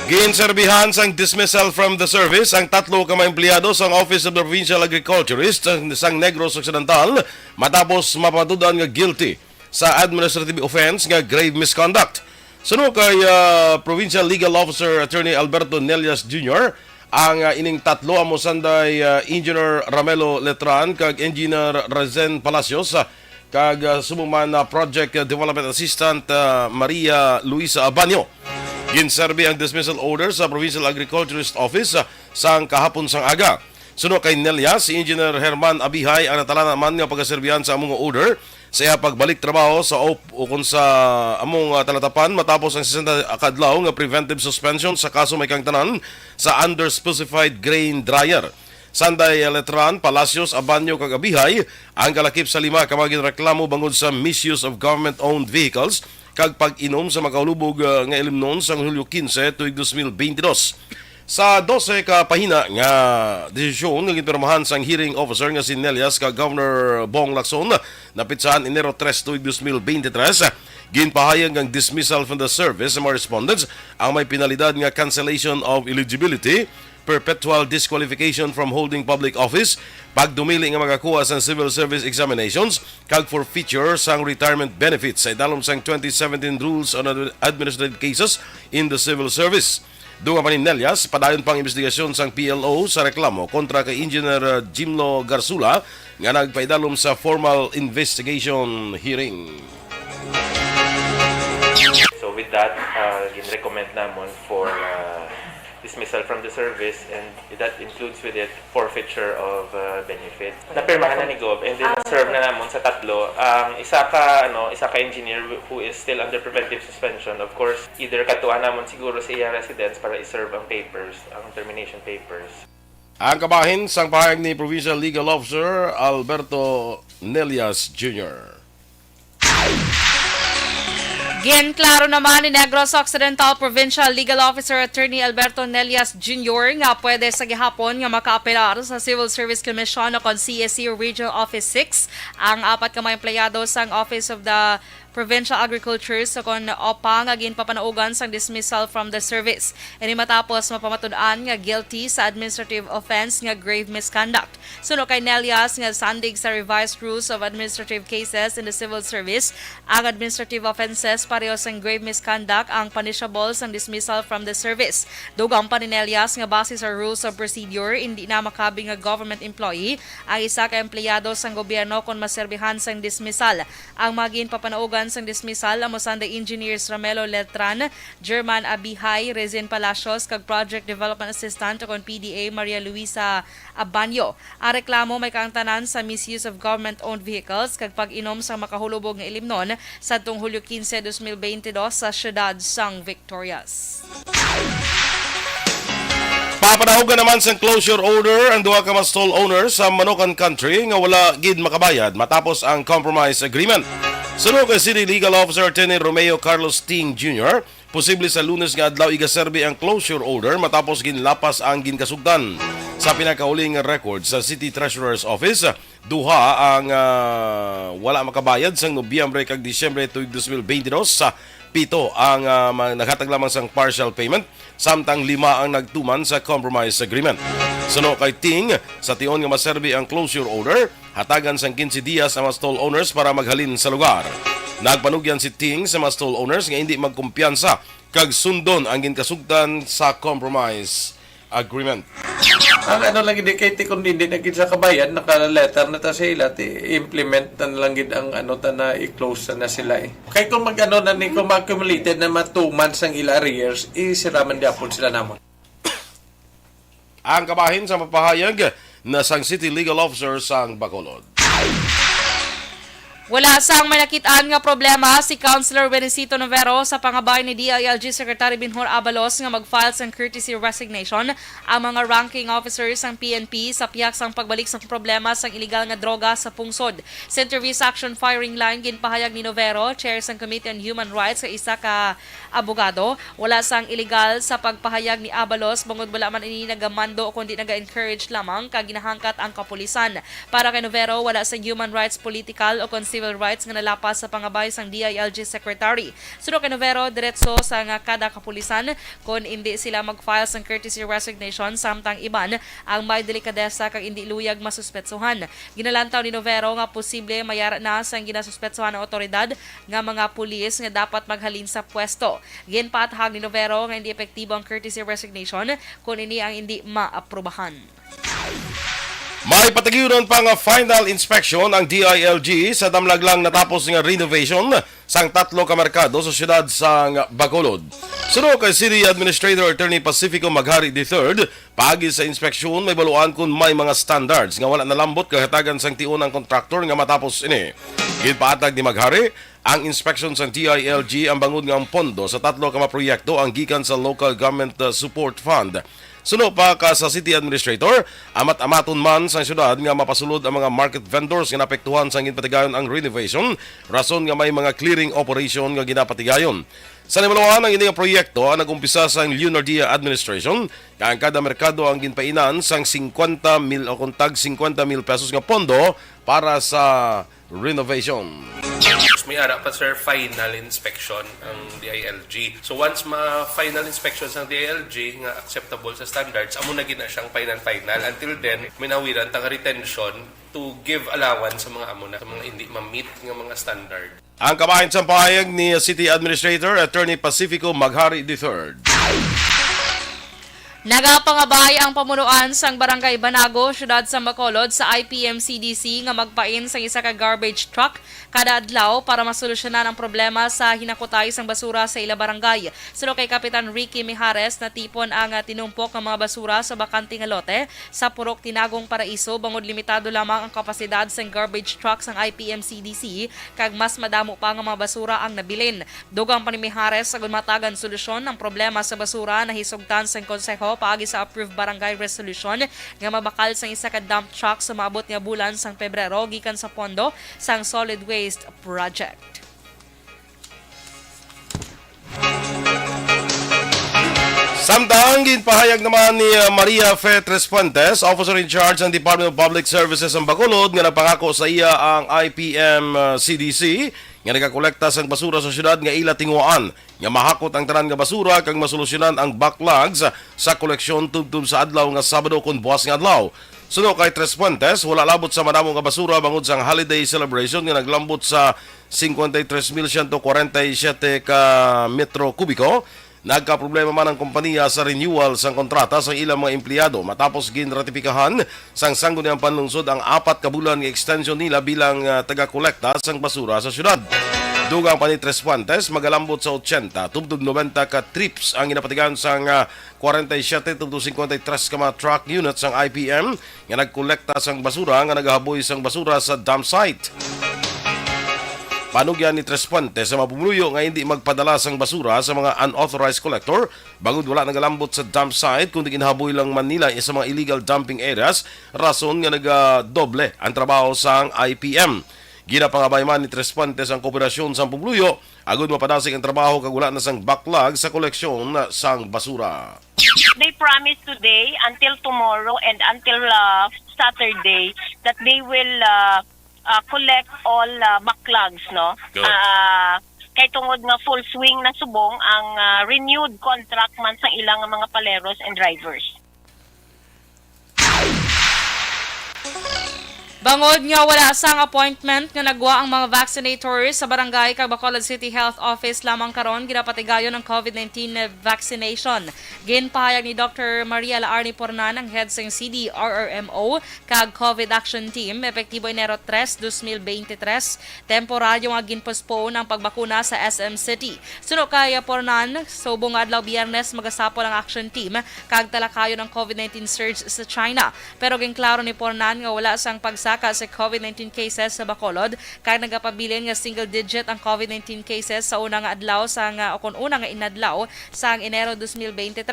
Ginserbihan sang dismissal from the service ang tatlo ka mga empleyado sang Office of the Provincial Agriculturist sang Negros Occidental matapos mapatudan nga guilty sa administrative offense nga grave misconduct. Suno kay Provincial Legal Officer Attorney Alberto Nelias Jr. ang ining tatlo amo sanday Engineer Ramelo Letran kag Engineer Rezen Palacios kag sumuman na Project Development Assistant Maria Luisa Abanyo. Ginserbi ang dismissal order sa Provincial Agriculturist Office sang kahapon sang aga. Suno kay Nelias, si Engineer Herman Abihay ang natala naman nga pagkaserbihan sa among order sa iya pagbalik trabaho sa o kung sa among talatapan matapos ang 60 kadlaw nga preventive suspension sa kaso may kang tanan sa under-specified grain dryer. Sanday Letran, Palacios, Abanyo kag Abihay ang kalakip sa 5 ka mga reklamo bangod sa misuse of government-owned vehicles kag pag-inom sa makahulubog nga ilimnon sa Hulyo 15 tuig 2022. Sa 12 ka pahina nga desisyon nga gipirmahan sang hearing officer nga si Nelias kag Governor Bong Lacson napitsahan Enero 3 tuig 2023, ginpahayag ang dismissal from the service sa mga respondents ang may penalidad nga cancellation of eligibility, perpetual disqualification from holding public office, pagdumili nga magakuha sa civil service examinations, kag forfeiture sang retirement benefits sa idalom sang 2017 Rules on Administrative Cases in the Civil Service. Dunga pa ni Nelias, padayon pang investigasyon sang PLO sa reklamo kontra kay Engineer Jimlo Garsula nga nagpaidalom sa formal investigation hearing. So with that, gin-recommend namon for dismissal from the service, and that includes with it forfeiture of benefit. Napirmahan na ni Gov, and then serve na namon sa tatlo. Isa ka engineer who is still under preventive suspension. Of course, either katuan namon siguro sa iya residence para i-serve ang papers, ang termination papers. Ang kabahin sang pahayag ni Provincial Legal Officer Alberto Nelias Jr. Ginklaro naman ni Negros Occidental Provincial Legal Officer Attorney Alberto Nelias Jr. nga pwede sa gihapon nga makaapelar sa Civil Service Commission o kon CSC Regional Office 6 ang 4 ka mga empleyado sang Office of the Provincial Agriculture sa kon OPA nga ginpapanaugan sang dismissal from the service. Ini matapos mapamatud-an nga guilty sa administrative offense nga grave misconduct. Suno kay Nelias nga sandig sa revised rules of administrative cases in the civil service, ang administrative offenses pareho sang grave misconduct ang punishable sang dismissal from the service. Dugang pa ni Nelias nga base sa rules of procedure, hindi na makabing nga government employee ang isa ka empleyado sang gobyerno kon maserbihan sang dismissal. Ang magin papanaugan sang dismissal amo sanday engineers Ramelo Letran, German Abihay, Rezen Palacios kag Project Development Assistant kon PDA Maria Luisa Abanyo. Ang reklamo may kaangtanan sa misuse of government-owned vehicles kag pag-inom sa makahulubog nga ilimnon sa tung Hulyo 15, 2022 sa siyudad sang Victorias. Papanahogan naman sa closure order ang duha ka mga stall owners sa Manokan Country nga wala gid makabayad matapos ang compromise agreement. Suno kay City Legal Officer Attorney Romeo Carlos Ting Jr., posible sa Lunes nga adlaw igaserbi ang closure order matapos ginlapas ang ginkasugdan sa pinakahuling record sa City Treasurer's Office. Duha ang wala makabayad sa Nobyembre kag Disyembre tuig 2022 sa 7 ang naghatag lamang sang partial payment, samtang 5 ang nagtuman sa compromise agreement. Suno kay Ting, sa tion nga maserbi ang closure order, hatagan sang 15 dias ang mga stall owners para maghalin sa lugar. Nagpanugyan si Ting sa mga stall owners nga hindi magkumpiyansa kag sundon ang ginkasugdan sa compromise agreement. Ang lang gid kay ti kundi hindi nagid sa kabayan naka-letter na ta sila ti implement na lang gid ang ta na i-close na sila eh. Kay kung na ni kung accumulated na 2 months ang ila arrears, isiraman diapon sila namon. Ang kabahin sa mapahayag na sang City Legal Officer sang Bacolod. Wala sang may nakitaan nga problema si Councilor Benecito Novero sa pangabay ni DILG Secretary Binhor Abalos nga mag-file sang courtesy resignation ang mga ranking officers sang PNP sa piyak sang pagbalik sang problema sang illegal nga droga sa pungsod. Sa interview sa Action Firing Line, ginpahayag ni Novero, chair sang Committee on Human Rights sa isa ka abogado, wala sang illegal sa pagpahayag ni Abalos bangod wala man ini nagamando kundi naga-encourage lamang kag ginahangkat ang kapulisan. Para kay Novero, wala sang human rights political o civil rights nga nalapas sa pangabay sang DILG Secretary. Suno kay Novero diretso sa nga kada kapulisan kung hindi sila mag-file sang courtesy resignation samtang iban ang may delikadesa kag hindi luyag masuspetsuhan. Ginalantaw ni Novero nga posible mayara na sang ginasuspetsuhan ng otoridad nga mga pulis nga dapat maghalin sa pwesto. Ginpaathag ni Novero nga hindi epektibo ang courtesy resignation kung ini ang hindi maaprubahan. May patagyunan pa nga final inspection ang DILG sa damlaglang natapos nga renovation sang 3 ka merkado sa siyudad sang Bacolod. Suno kay City Administrator Attorney Pacifico Maghari III, paagi sa inspeksyon may baluan kung may mga standards nga wala nalambot kahatagan sang tiun ang kontraktor nga matapos ini. Ginpaatag ni Maghari, ang inspection sa DILG ang bangod nga ang pondo sa 3 ka mga proyekto ang gikan sa Local Government Support Fund. Suno pa ka sa City Administrator, amat-amaton man sa syudad nga mapasulod ang mga market vendors nga napektuhan sa ginpatigayon ang renovation, rason nga may mga clearing operation nga ginapatigayon. Sa nimaluan ang ining proyekto ang nagumpisa sa Leonardia Administration, kang kada merkado ang ginpainan sang 50 mil o kontag 50 mil pesos nga pondo para sa renovation. May ara pa sir final inspection ang DILG. So once ma-final inspection ng DILG nga acceptable sa standards, amo na gina siyang final. Until then, minawiran tang retention to give allowance sa mga amo na sa mga hindi ma-meet nga mga standard. Ang kabahin sa pahayag ni City Administrator Attorney Pacifico Maghari III. Nagapangabay ang pamunuan sang Barangay Banago, syudad sa Bacolod sa IPM-CDC nga magpain sang isa ka garbage truck kada adlaw para masolusyonan ang problema sa hinakutay sang basura sa ila barangay. Suno kay Kapitan Ricky Mijares na tipon ang tinumpok ng mga basura sa bakante nga lote sa Purok Tinagong Paraiso bangod limitado lamang ang kapasidad sang garbage truck sang IPM-CDC kag mas madamo pa nga mga basura ang nabilin. Dugang pa ni Mijares sa matagan solusyon ang problema sa basura na hisugtan sang konseho paagi sa approved barangay resolution nga mabakal sang isa ka dump truck sa maabot nga bulan sang Pebrero gikan sa pondo sang solid waste project. Samtang ginpahayag naman ni Maria Fe Fuentes, Officer in Charge ng Department of Public Services ng Bacolod, nga napangako sa iya ang IPM-CDC nga nagakolekta sang basura sa syudad nga ila tinguan nga mahakot ang tanan nga basura kag masolusyonan ang backlogs sa koleksyon tubtub sa adlaw nga Sabado kun buwas nga adlaw. Suno kay Tres Puentes, wala labot sa madamo nga basura bangod sang holiday celebration nga naglambot sa 53,147 ka metro kubiko. Nagka-problema man ang kompanya sa renewal sang kontrata sa ilang mga empleyado matapos ginratipikahan sang sangguniang panlungsod ang 4 ka bulan nga extension nila bilang taga-kolekta sang basura sa syudad. Dugang pa ni Tres Puentes, magalambot sa 80 tubtub 90 ka trips ang ginapatigan sang 47 tubtub 53 ka mga truck units sang IPM nga nagkolekta sang basura nga nagahaboy sang basura sa dump site. Panugyan ni Tres Puentes sa mapumuluyo nga hindi magpadala sang basura sa mga unauthorized collector bangod wala nagalambot sa dump site kundi ginahaboy lang man nila sa mga illegal dumping areas, rason nga nagadoble ang trabaho sang IPM. Ginapangabay man ni Tres Puentes ang kooperasyon sa pumuluyo agud mapadasig ang trabaho kag wala na sang backlog sa koleksyon sang basura. They promised today until tomorrow and until Saturday that they will collect all backlogs, no? Kay tungod nga full swing na subong ang renewed contract man sa ilang mga paleros and drivers. Bangod nga wala sang appointment nga nagwa ang mga vaccinators sa barangay kag Bacolod City Health Office lamang karon ginapatigayon ng COVID-19 vaccination. Ginpahayag ni Dr. Maria Laarni Pornan ang head sang CDRRMO kag COVID Action Team epektibo Enero 3, 2023, temporaryo nga ginpostpone ang pagbakuna sa SM City. Suno kay Pornan, subong adlaw Biyernes magasapol ang action team kag talakayon ng COVID-19 surge sa China. Pero ginklaro ni Pornan nga wala sang pagsaka sa COVID-19 cases sa Bacolod kag nagapabilin nga single digit ang COVID-19 cases sa unang adlaw sang unang inadlaw sang Enero 2023.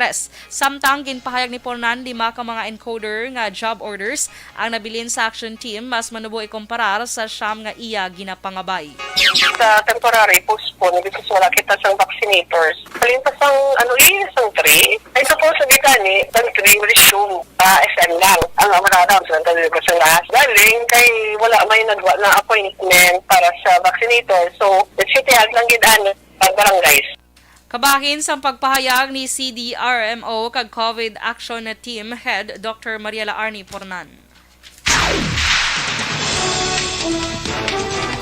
Samtang ginpahayag ni Pornan 5 ka mga encoder nga job orders ang nabilin sa action team mas manubo ikumparar sa siyam nga iya ginapangabay. Sa temporary postpone because wala kita sang vaccinators. Halin pa sang sang 3. Ay suppose sa gitani, ang 3 resume SM lang. Ang amaradaw sa dali. Ring kay wala may nagwa na appointment para sa vaccinator. So, the city health lang gid barangays. Kabahin sa pagpahayag ni CDRMO kag COVID Action Team Head Dr. Mariela Arnie Pornan.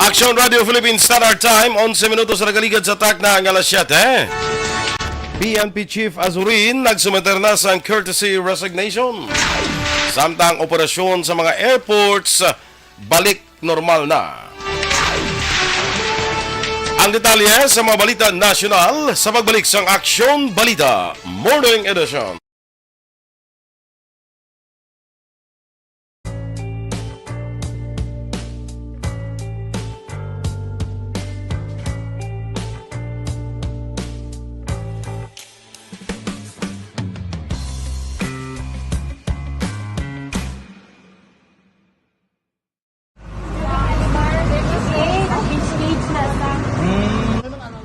Action Radio Philippines Standard Time, 11 minutos na nagaligad sa tak na ang alas 7. PNP Chief Azurin nagsumiter na sa courtesy resignation. Samtang operasyon sa mga airports, balik normal na. Ang detalye sa mga balita nasyonal sa pagbalik sa Action Balita Morning Edition.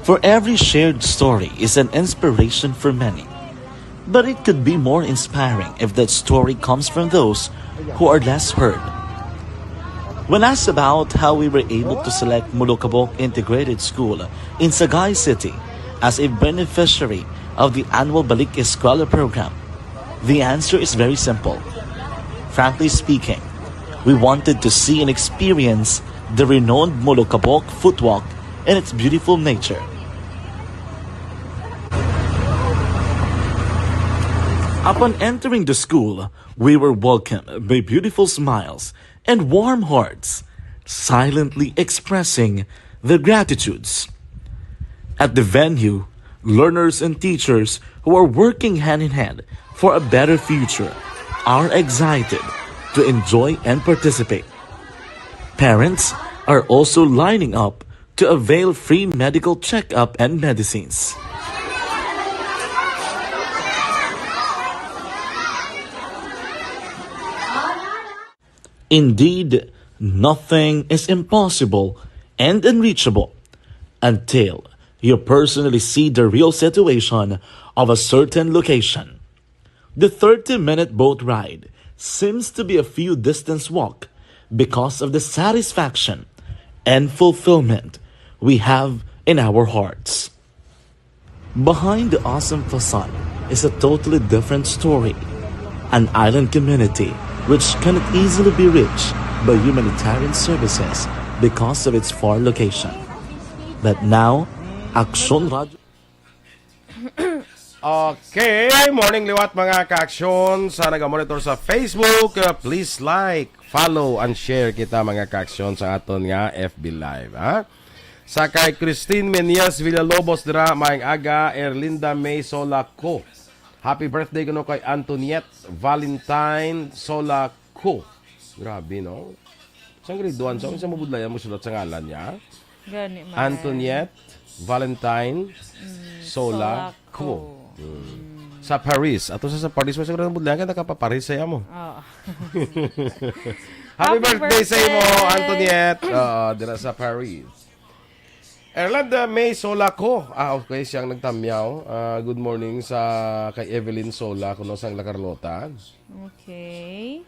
For every shared story is an inspiration for many. But it could be more inspiring if that story comes from those who are less heard. When asked about how we were able to select Mulukabok Integrated School in Sagay City as a beneficiary of the annual Balik Eskwela program, the answer is very simple. Frankly speaking, we wanted to see and experience the renowned Mulukabok footwalk and its beautiful nature. Upon entering the school, we were welcomed by beautiful smiles and warm hearts, silently expressing their gratitudes. At the venue, learners and teachers who are working hand in hand for a better future are excited to enjoy and participate. Parents are also lining up to avail free medical checkup and medicines. Indeed, nothing is impossible and unreachable until you personally see the real situation of a certain location. The 30-minute boat ride seems to be a few distance walk because of the satisfaction and fulfillment we have in our hearts. Behind the awesome facade is a totally different story. An island community which cannot easily be reached by humanitarian services because of its far location. But now, Action Radio... Okay, morning liwat mga ka-aksyon sa naga-monitor sa Facebook. Please like, follow, and share kita mga ka-aksyon sa aton nga FB Live. Ha? Sa kay Christine Menias Villalobos dira maayong aga, Erlinda May Solaco. Happy birthday kuno kay Antoniette Valentine Solaco. Grabe, no? Sang grade 1, sa mabudlayan mo sulat sa ngalan niya? Gani man. Antoniette Valentine Solaco. Sa Paris. Ato sa Paris, mo siguro budlayan ka nakapaparis saya mo. Oh. Happy birthday sa imo, Antoniette. Dira sa Paris. Erlanda May Solaco. Okay, siyang nagtamyaw. Good morning sa kay Evelyn Sola kuno sang La Carlota. Okay.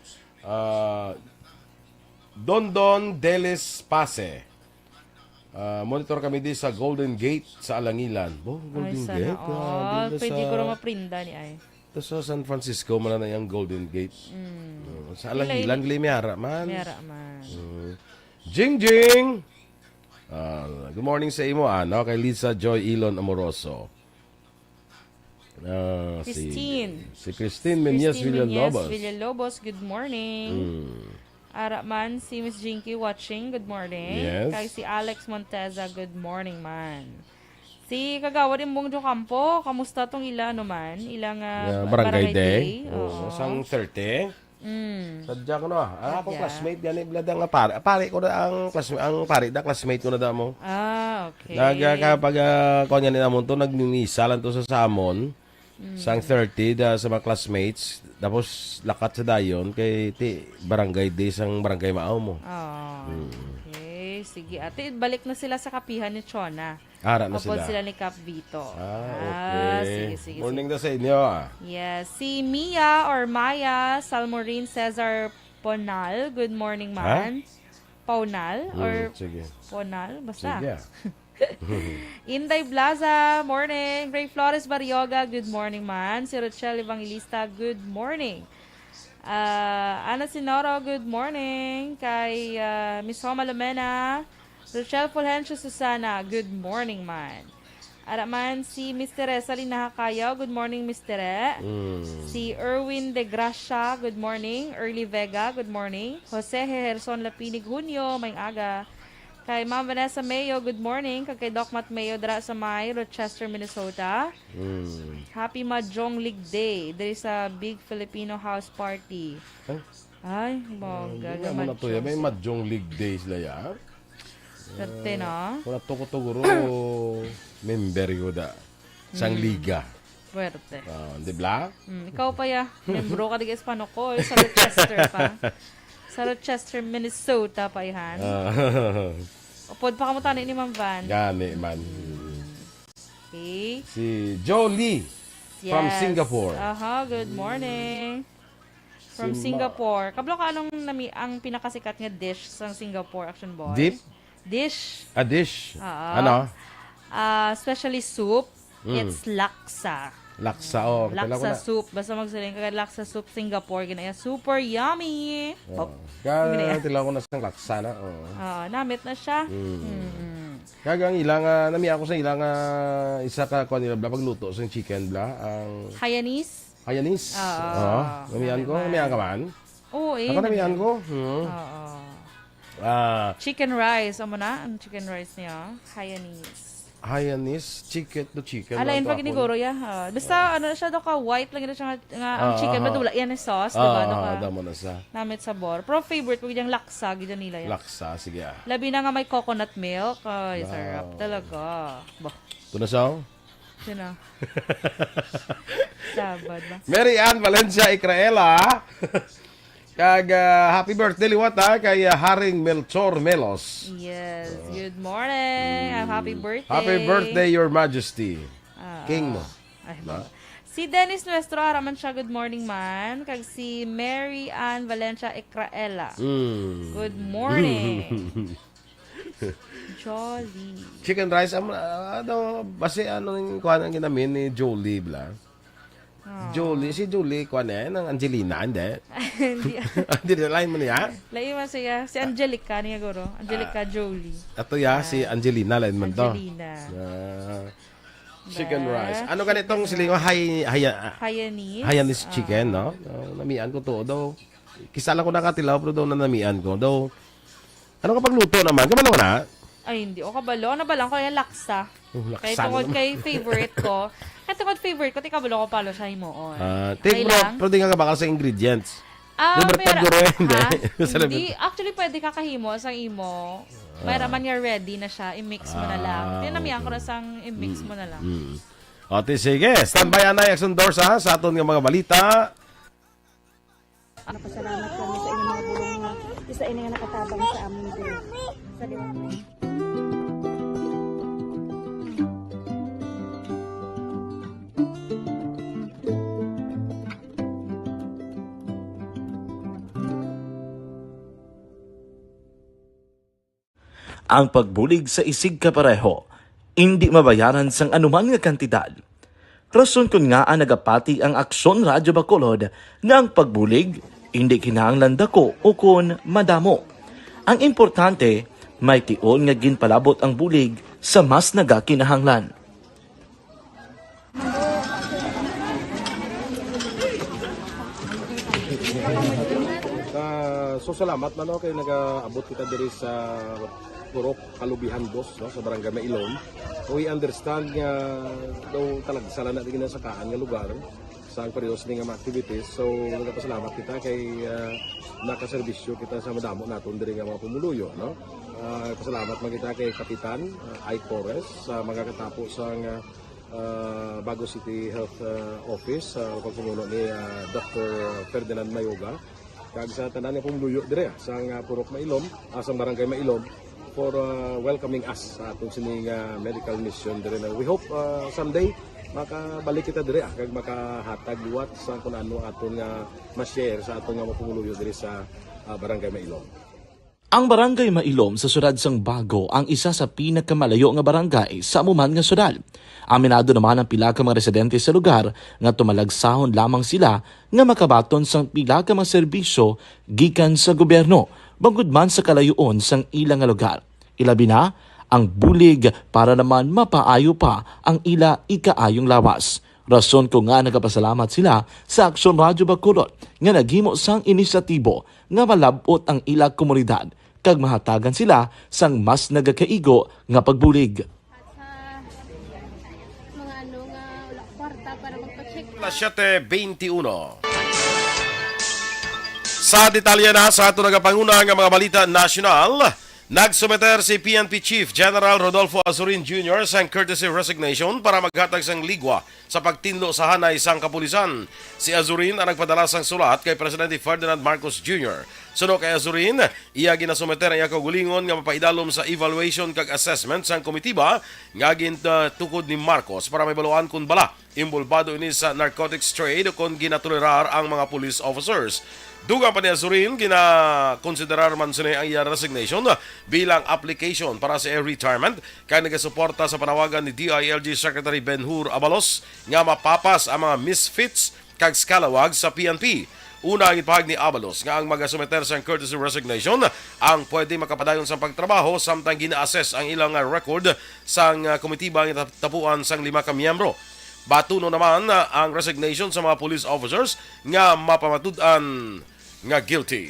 Dondon Delis Pase. Monitor kami di sa Golden Gate sa Alangilan. Golden Ay, Gate. sana all. Pwede ko rin maprinda ni ay. Sa San Francisco man na yung Golden Gate. Sa Alangilan, Glimeara man. Mera man. Jing Jing! Good morning sa imo, kay Lisa Joy Elon Amoroso. Christine. Si Christine Menyes Villalobos. Villalobos, good morning. Ara man, si Miss Jinky watching, good morning. Yes. Kay si Alex Monteza, good morning man. Si Kagawa rin Bongjo Campo, kamusta tong ilang man? Ilang Barangay Day. Oo. Sang 30. Sadya ko na. Akong classmate yan iblada nga pare ko na ang classmate ko na damo. Okay. Kapag kunya ni namon to nagmimisa lang to sa Samon. Sang 30 sa mga classmates. Tapos lakat sa dayon kay barangay day sang barangay Mao mo. Okay, sige. Ate, balik na sila sa kapihan ni Chona. Ara na Kapag sila. sila ni Cap Vito. Okay. Sige. Morning na sa inyo. Yes. Si Mia or Maya Salmorin Cesar Ponal, good morning man. Paunal or Sige. Ponal, basta. Sige. Inday Blaza, morning. Ray Flores Barrioga, good morning man. Si Rochelle Evangelista, good morning. Ana Sinoro, good morning. Kay Miss Homa Lumena, Rochelle Fulgencio Susana, good morning man. Araman si Mr. Salin Nahakayaw, good morning Mr. Si Erwin De Gracia, good morning. Early Vega, good morning. Jose Hejerson Lapinig Junio, may aga. Kay Ma'am Vanessa Mayo, good morning. Kay Doc Matt Mayo, dra sa May, Rochester, Minnesota. Happy Mahjong League Day. There is a big Filipino house party. Ay, bongga. Nga mo na to yan. May Mahjong League Day sila yan. Dati, no? Kung natukot-tuguro, member ko da. Sang liga. Puwerte. Di ba? Ikaw pa ya. Membro ka di Espano ko. Sa Rochester pa. Sa Rochester, Minnesota pa yan. Upod pa kamutan ni Ma'am Van. Gani man. Okay. Si Jolie from Singapore. Good morning. From Singapore. Kablo ka anong ang pinakasikat nga dish sa Singapore, Action Boy? Dip? Dish. A dish? Oo. Ano? Especially soup. It's laksa. Laksa. Oh, Laksa soup. Basta magsaling ka laksa soup Singapore. Ginaya super yummy. Kaya tila ko na sang laksa na. Namit na siya. Kagang ilang, nami ako sa ilang isa ka kuha nila bla, pagluto sa chicken bla. Ang Hayanese. Hayanese. Namihan ko. Namihan ka man? Oo, Ako namihan ko. Chicken rice. Amo na? Ang chicken rice niya? Hayanese. Hayanese, chicken to chicken. Alain pag iniguro ya. Basta ano na siya, doka white lang ito siya nga ang chicken. Madula, yan ang sauce, diba? Damo na sa. Namit sabor. Pero favorite, pag yung laksa, gito nila yan. Laksa, sige. Labi na nga may coconut milk. Ay, sarap talaga. Bah, Ito na siya. yun na. Sabad ba? Mary Ann Valencia Icraela. Kag happy birthday liwat kay Haring Melchor Melos. Yes. Good morning. Happy birthday. Happy birthday, Your Majesty. King mo. Ay, si Dennis Nuestro, araman siya, good morning man. Kag si Mary Ann Valencia Icraela. Good morning. Jolly. Chicken rice, basi ano yung kuha ng ginamin ni Jolie bla. Jolie, si Jolie kuha na ng Angelina, hindi? Hindi na line mo niya? Lai man siya. Si Angelica niya guro. Angelica Jolie. Ato ya, si Angelina line man to. Angelina. Chicken rice. Ano ganitong silingo? Hayanese. Hayanese chicken, no? Namian ko to. Daw, kisala ko nakatilaw, pero daw na namian ko. Daw, ano kapag luto naman? Kamano ko na? Ay, hindi. O kabalo. Nabalang ko yung laksa. Laksa Kaya tungkol naman. kay favorite ko. Kaya tungkol favorite ko, kabalo ko palo siya himoon. Take pero di nga bakal sa ingredients. Libertad guro hindi. Hindi. Actually, pwede kakahimo sa imo. Mayroon man niya ready na siya. I-mix mo na lang. Tinamihan ko na sang i-mix mo na lang. O, sige. Standby na yung Doors sa aton ng mga balita. Napasalamat kami sa inyong mga bulong na isa inyo nga nakatabang sa amin din. Sa liwanag. Ang pagbulig sa isig kapareho, hindi mabayaran sang anuman nga kantidad. Rason kun nga ang nagapati ang Aksyon Radyo Bacolod nga ang pagbulig, hindi kinahanglan dako o kun madamo. Ang importante, may tion nga ginpalabot ang bulig sa mas nagakinahanglan. So salamat man kay nagaabot kita diri sa Purok Kalubihan Boss sa Barangay Mailom. We understand nga daw talaga sala na din sa kaan nga lugar sa periods ning mga activities. So nagapasalamat kita kay nakaserbisyo kita sa madamo naton diri nga mga pumuluyo, no. Pasalamat man kita kay Kapitan I. Torres sa mga katapo sa Bago City Health Office sa pagpumuno ni Dr. Ferdinand Mayoga. Kag sa tanan nga pumuluyo dire sa Purok Mailom, sa Barangay Mailom for welcoming us sa atong sining medical mission dire. We hope someday makabalik kita dire kag makahatag liwat sa kun ano aton nga ma-share sa aton nga mapumuluyo dire sa Barangay Mailom. Ang Barangay Mailom sa syudad sang Bago ang isa sa pinakamalayo nga barangay sa amuman nga syudad. Aminado naman ang pila ka mga residente sa lugar nga tumalagsahon lamang sila nga makabaton sang pila ka mga serbisyo gikan sa gobyerno bangod man sa kalayoon sang ilang nga lugar. Ilabi na ang bulig para naman mapaayo pa ang ila ikaayong lawas. Rason ko nga nagapasalamat sila sa Aksyon Radyo Bacolod nga naghimo sang inisyatibo nga malabot ang ila komunidad kag mahatagan sila sang mas nagakaigo nga pagbulig. Sa mga ano nga wala kwarta para magpa-check. Alas 7:21. Sa detalye na sa ato nagapanguna nga mga balita nasyonal, nagsumeter si PNP Chief General Rodolfo Azurin Jr. sang courtesy resignation para maghatag sang ligwa sa pagtinlo sa hanay sang kapulisan. Si Azurin ang nagpadala sang sulat kay Presidente Ferdinand Marcos Jr. Suno kay Azurin, iya ginasumeter ang iya kaugulingon nga mapaidalom sa evaluation kag assessment sang komitiba nga gintukod ni Marcos para may baluan kung bala imbulbado ini sa narcotics trade o kung ginatolerar ang mga police officers. Dugang pa ni Azurin, ginakonsiderar man sila ang iya resignation bilang application para sa retirement kaya nagasuporta sa panawagan ni DILG Secretary Benhur Abalos nga mapapas ang mga misfits kag skalawag sa PNP. Una ang ipahag ni Abalos nga ang magasumeter sa courtesy resignation ang pwede makapadayon sa pagtrabaho samtang gina-assess ang ilang record sang komitiba nga tapuan sang 5 ka miyembro. Batuno naman ang resignation sa mga police officers nga mapamatud-an nga guilty.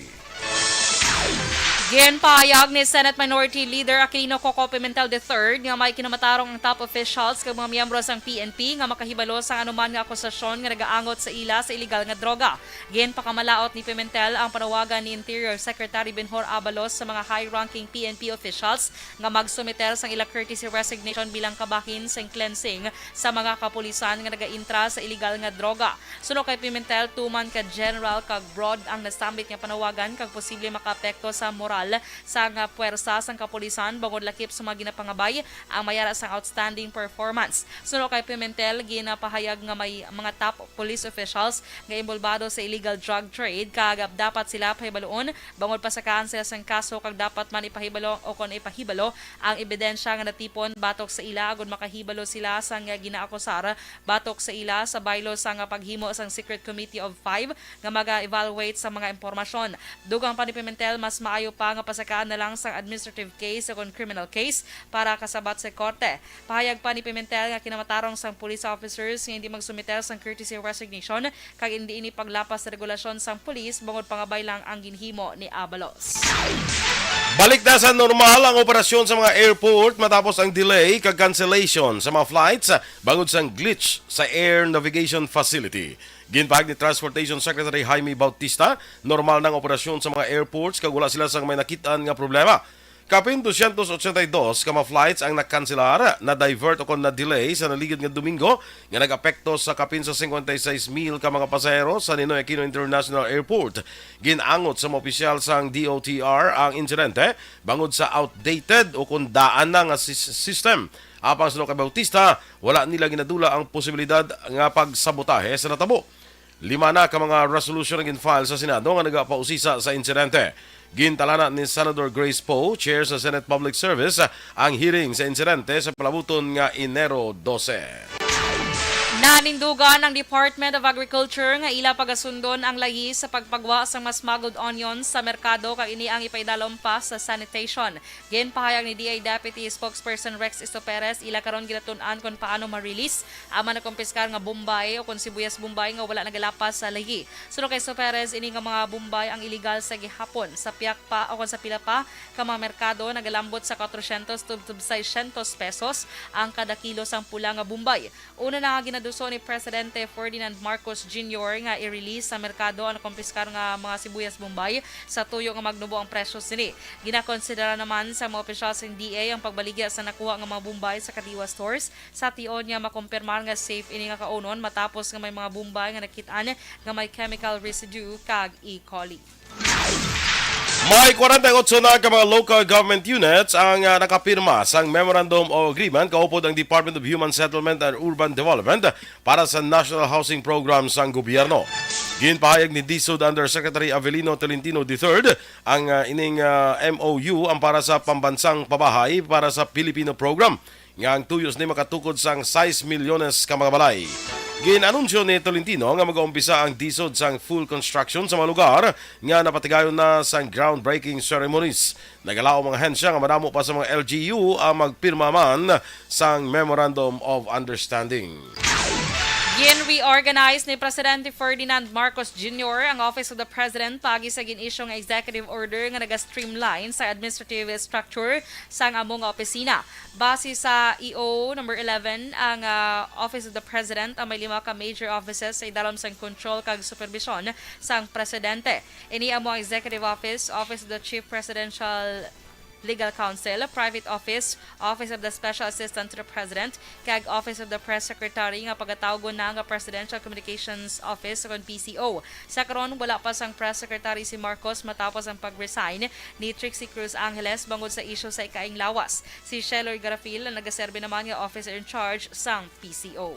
Ginpahayag ni Senate Minority Leader Aquilino Coco Pimentel III nga may kinamatarong ang top officials kag mga miyembro sang PNP nga makahibalo sa anuman nga akusasyon nga nagaangot sa ila sa illegal nga droga. Ginpakamalaot ni Pimentel ang panawagan ni Interior Secretary Benhur Abalos sa mga high-ranking PNP officials nga magsumiter sang ila courtesy resignation bilang kabahin sang cleansing sa mga kapulisan nga nagaintra sa illegal nga droga. Suno kay Pimentel, tuman ka general kag broad ang nasambit nga panawagan kag posible makaapekto sa moral sa nga puwersa sang kapulisan bangod lakip sa mga ginapangabay ang mayara sang outstanding performance. Suno kay Pimentel, ginapahayag nga may mga top police officials nga involvado sa illegal drug trade kag dapat sila pahibaloon bangod pasakaan sila sang kaso kag dapat man ipahibalo o kon ipahibalo ang ebidensya nga natipon batok sa ila agud makahibalo sila sang ginaakusar batok sa ila sa baylo sang paghimo sang Secret Committee of 5 nga maga-evaluate sa mga impormasyon. Dugang pa ni Pimentel, mas maayo pa nga pasakaan na lang sa administrative case o criminal case para kasabat sa korte. Pahayag pa ni Pimentel nga kinamatarong sang police officers nga hindi magsumiter sang courtesy resignation kag hindi ini paglapas sa regulasyon sang police bangod pangabay lang ang ginhimo ni Abalos. Balik na sa normal ang operasyon sa mga airport matapos ang delay kag cancellation sa mga flights bangod sang glitch sa air navigation facility. Ginpahag ni Transportation Secretary Jaime Bautista, normal ng operasyon sa mga airports kag wala sila sang may nakitaan nga problema. Kapin 282 ka mga flights ang nakanselar, na-divert o kon na-delay sa naligid nga Domingo nga nag-apekto sa kapin sa 56,000 ka mga pasahero sa Ninoy Aquino International Airport. Ginangot sa mga opisyal sang DOTR ang insidente bangod sa outdated o kon daan na nga system. Apang sa kay Bautista, wala nila ginadula ang posibilidad nga pagsabotahe sa natabo. 5 na ka mga resolution ang ginfile sa Senado nga nagapausisa sa insidente. Gintalana ni Senator Grace Poe, Chair sa Senate Public Service, ang hearing sa insidente sa palabuton nga Enero 12. Nanindugan ng Department of Agriculture nga ila pagasundon ang lahi sa pagpagwa sa mas magod onions sa merkado kag ini ang ipaidalom pa sa sanitation. Ginpahayag ni DA Deputy Spokesperson Rex Istoperez ila karon ginatun-an kung paano ma-release ang nakumpiskar nga Bombay o kung sibuyas Bombay nga wala nagalapas sa lahi. Suno kay Istoperez ini nga mga Bombay ang illegal sa gihapon sa piyak pa o kung sa pila pa ka mga merkado nagalambot sa 400 to 600 pesos ang kada kilo sang pula nga Bombay. Una na nga duso ni Presidente Ferdinand Marcos Jr. nga i-release sa merkado ang kumpiskar nga mga sibuyas Bombay sa tuyo nga magnubo ang presyo sini. Ginakonsidera naman sa mga opisyal sa DA ang pagbaligya sa nakuha nga mga Bombay sa Kadiwa stores sa tion nga makumpirmar nga safe ini nga kaunon matapos nga may mga Bombay nga nakitaan nga may chemical residue kag E. coli. May 48 na ka mga local government units ang nakapirma sa Memorandum of Agreement kaupod ang Department of Human Settlement and Urban Development para sa National Housing Program sa gobyerno. Ginpahayag ni DSUD Undersecretary Avelino Tolentino III ang ining MOU ang para sa pambansang pabahay para sa Filipino program nga ang tuyos ni makatukod sang 6 milyones ka mga balay. Ginanunsyo ni Tolentino nga mag-uumpisa ang DSUD sang full construction sa mga lugar nga napatigayon na sang groundbreaking ceremonies. Nagalao mga hensya nga madamo pa sa mga LGU ang magpirma man sang Memorandum of Understanding. Gin-reorganize ni Presidente Ferdinand Marcos Jr. ang Office of the President pagi sa gin-isyong executive order nga naga-streamline sa administrative structure sang among opisina. Base sa EO number 11, ang Office of the President ang may 5 ka major offices sa idalom sang control kag supervision sang Presidente. Ini amo ang Executive Office, Office of the Chief Presidential Legal Counsel, Private Office, Office of the Special Assistant to the President, kag Office of the Press Secretary nga pagatawgon na nga Presidential Communications Office o PCO. Sa karon wala pa sang Press Secretary si Marcos matapos ang pag-resign ni Trixie Cruz Angeles bangod sa isyu sa ikaing lawas. Si Sheloy Garafil ang nagaserbe naman nga officer in charge sang PCO.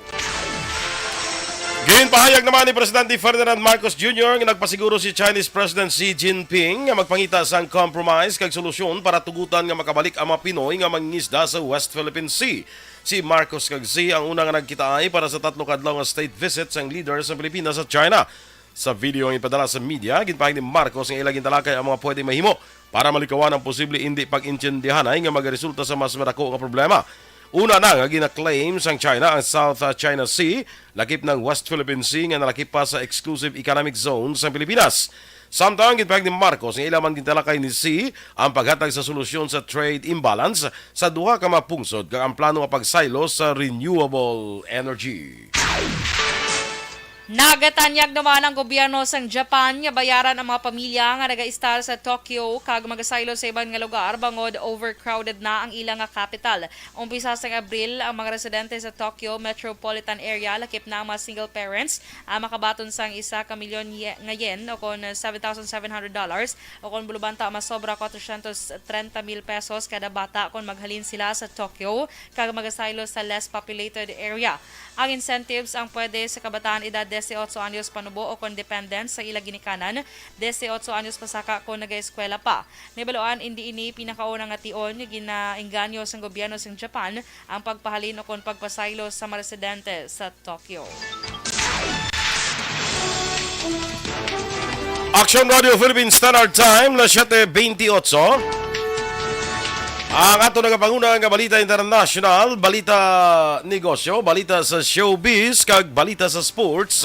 Ginpahayag naman ni Presidente Ferdinand Marcos Jr. nga nagpasiguro si Chinese President Xi Jinping nga magpangita sang compromise kag solusyon para tugutan nga makabalik ang mga Pinoy nga mangingisda sa West Philippine Sea. Si Marcos kag Xi ang una nga nagkitaay para sa 3 kadlaw nga state visit sang leader sa Pilipinas sa China. Sa video ang ipadala sa media, ginpahayag ni Marcos nga ilaging talakay ang mga pwede mahimo para malikawan ang posible hindi pag-intindihanay nga magaresulta sa mas madako nga problema. Una na nga gina-claim sang China ang South China Sea, lakip ng West Philippine Sea nga nalakip pa sa exclusive economic zone sa Pilipinas. Samtang gitpahayag ni Marcos nga ilaman gintalakay ni Xi ang paghatag sa solusyon sa trade imbalance sa duha ka mapungsod kag ang plano nga pagsaylo sa renewable energy. Nagatanyag naman ang gobyerno sang Japan nga bayaran ang mga pamilya nga naga-istar sa Tokyo kag magasaylo sa ibang nga lugar bangod overcrowded na ang ilang nga capital. Umpisa sang Abril, ang mga residente sa Tokyo metropolitan area lakip na ang mga single parents ang makabaton sang 1 ka milyon nga yen o kon $7,700 o kon bulubanta masobra 430,000 pesos kada bata kon maghalin sila sa Tokyo kag magasaylo sa less populated area. Ang incentives ang pwede sa kabataan edad 18 anyos panubo o kung dependent sa ilang ginikanan, 18 anyos pasaka kung nag-eskwela pa. Nibaluan, hindi ini pinakaunang ation ginainganyo sa gobyerno sa Japan ang pagpahalin o kung pagpasaylo sa mga residente sa Tokyo. Action Radio Philippine Standard Time na 7:28. Ang ato nagapanguna nga balita international, balita negosyo, balita sa showbiz, kag balita sa sports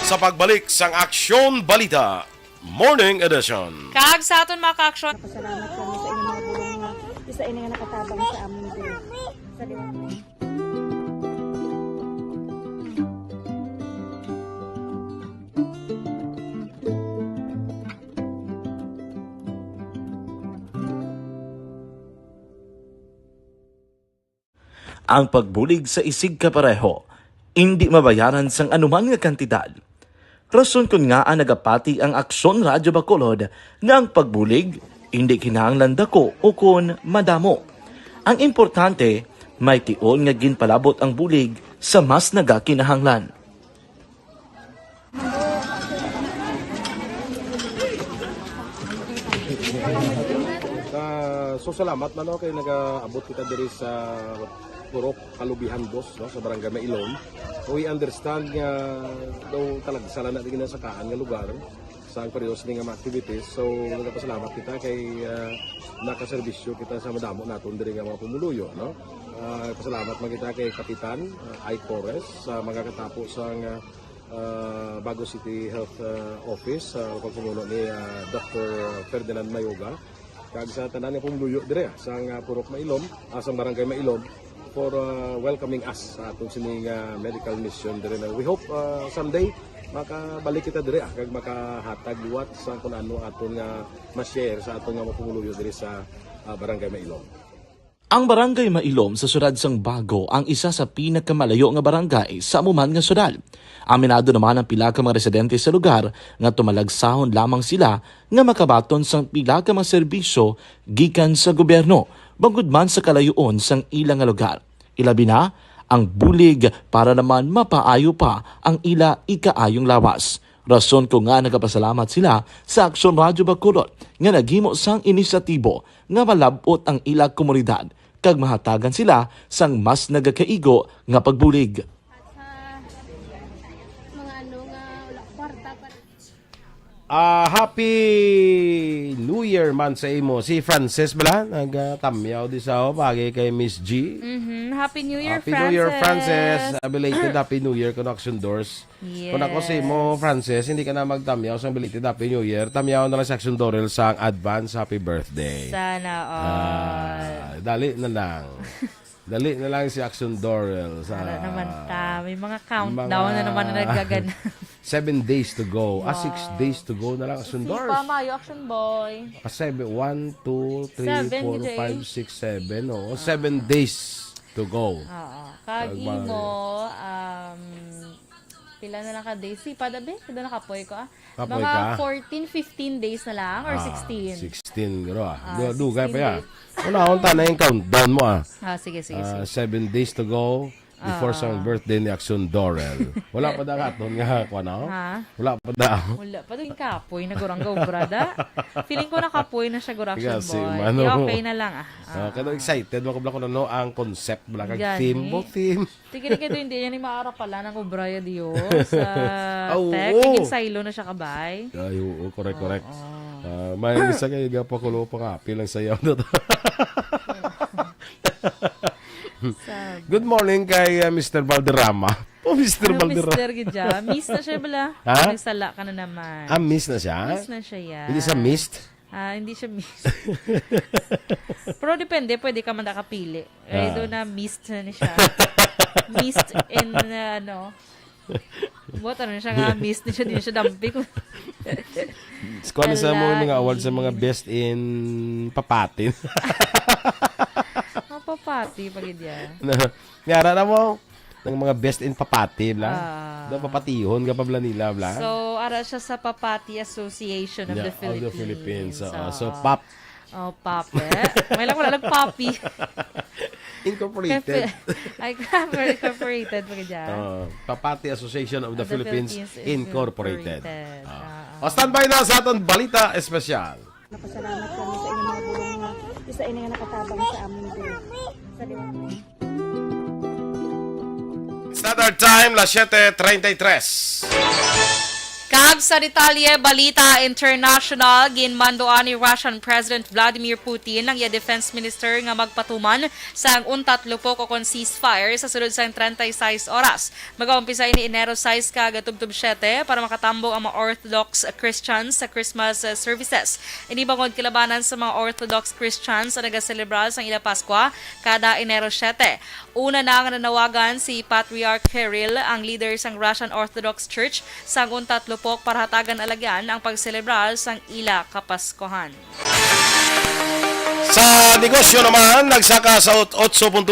sa pagbalik sang Aksyon Balita Morning Edition. Kag sa aton mga ka-aksyon. Pasalamat kami sa inyong mga bulong nga isa ini nga nakatabang sa aming din. Sa liwanag. Ang pagbulig sa isig kapareho, hindi mabayaran sang anuman nga kantidad. Rason kun nga ang nagapati ang Aksyon Radyo Bacolod nga ang pagbulig, hindi kinahanglan dako o kun madamo. Ang importante, may tion nga ginpalabot ang bulig sa mas nagakinahanglan. So salamat man kay nagaabot kita diri sa Purok Kalubihan Boss no, sa Barangay Mailon. So we understand nga daw talaga sala na din sa kaan nga lugar sa perios nga mga activities. So nagapasalamat kita kay nakaserbisyo kita sa madamo naton diri nga mga pumuluyo no. Pasalamat man kita kay Kapitan I. Torres sa mga katapos sang Bago City Health Office sa pagpumuno ni Dr. Ferdinand Mayoga kag sa tanan nga pumuluyo dire sa Purok Mailon, sa Barangay Mailon for welcoming us sa atong sining medical mission dire. We hope someday makabalik kita dire kag makahatag liwat sa kun ano aton nga ma-share sa aton nga mapumuluyo dire sa Barangay Mailon. Ang barangay Mailom sa syudad sang Bago ang isa sa pinakamalayo nga barangay sa amuman nga syudad. Aminado naman ang pila ka mga residente sa lugar nga tumalagsahon lamang sila nga makabaton sang pila ka mga serbisyo gikan sa gobyerno bangod man sa kalayuon sang ilang nga lugar. Ilabi na ang bulig para naman mapaayo pa ang ila ikaayong lawas. Rason ko nga nagapasalamat sila sa Aksyon Radyo Bacolod nga naghimo sang inisyatibo nga malabot ang ila komunidad kag mahatagan sila sang mas nagakaigo nga pagbulig. Happy New Year man sa imo. Si Frances bala nagtamyaw di sa pagi kay Miss G. Happy New Year, Happy Frances. New Year, Frances. Belated Happy New Year kung Action Doors. Yes. Kung ako sa imo, Frances, hindi ka na magtamyaw sa belated Happy New Year. Tamyaw na lang sa Action Doors sa advance Happy Birthday. Sana all. Dali na lang. Dali na lang si Action Dorel. Para naman ta. May mga countdown na naman na nagagana. 7 days to go. 6 days to go na lang Action Si Doors. pa, Mayo, Action Boy. 1, 2, 3, 4, 5, 6, 7. 7 days to go. Oo. Kagi mo, pila na lang ka days. Si Padabi, kada nakapoy ko Kapoy mga ka? 14, 15 days na lang or 16? 16, gano Ah, Dugay pa 16 yan. days. Una na yung countdown mo Sige. 7 days to go before sa birthday ni Action Dorel. Wala pa da katon nga ko no? Ha? Wala pa da. Wala pa din kapoy na gurang brada. Feeling ko nakapoy na siya gurang Action Kasi, Boy. mano. Okay na lang Kaya excited mo ko ko no ang concept bala kag Gani. theme mo theme. Tigil ka hindi yan ni maara pala ng Obraya Dio sa Oo. tech. Tigil silo na siya kabay. Ay, oo, correct. May isa kayo gapakulo pa nga pilang sayaw na to. Good morning kay Mr. Valderrama. Mr. Valderrama. Mr. Gidja. Miss na siya bala. Ha? Nagsala ka na naman. Miss na siya? Miss na siya yan. Hindi sa mist? Hindi siya miss. Pero depende, pwede ka man nakapili. Doon na mist na ni siya. Mist in, what, siya nga, mist ni siya, di na siya damping. Kung sa mga awards sa mga best in papatin. Papati, pagid yan. Nara na mo ng mga best in papati, bla. Doon papatihon ka pa bla nila, bla. So, ara siya sa Papati Association of the Philippines. So, pop. Pop, May lang wala papi. Incorporated. Incorporated, pagid yan. Papati Association of the Philippines Incorporated. Incorporated. Standby na sa aton balita espesyal. Napasalamat kami sa inyong mga bulong nga isa ini nga nakatabang sa amin din. Sa liwanag. Standard time, las 7:33. Kag sa detalye, balita international, ginmandoan ni Russian President Vladimir Putin ang Defense Minister nga magpatuman sa ang untatlupo ko kon ceasefire sa sunod sa 36 oras. Mag-aumpisa ini Enero 6 kag tubtub 7 para makatambong ang mga Orthodox Christians sa Christmas services. Ini bangod kilabanan sa mga Orthodox Christians na nagaselebrar sa ila Paskwa kada Enero 7. Una na nga nanawagan si Patriarch Kirill, ang leader sang Russian Orthodox Church, sa ang untatlupok para hatagan alagyan ang pagselebrar sang ila Kapaskuhan. Sa negosyo naman, nagsaka sa 8.1%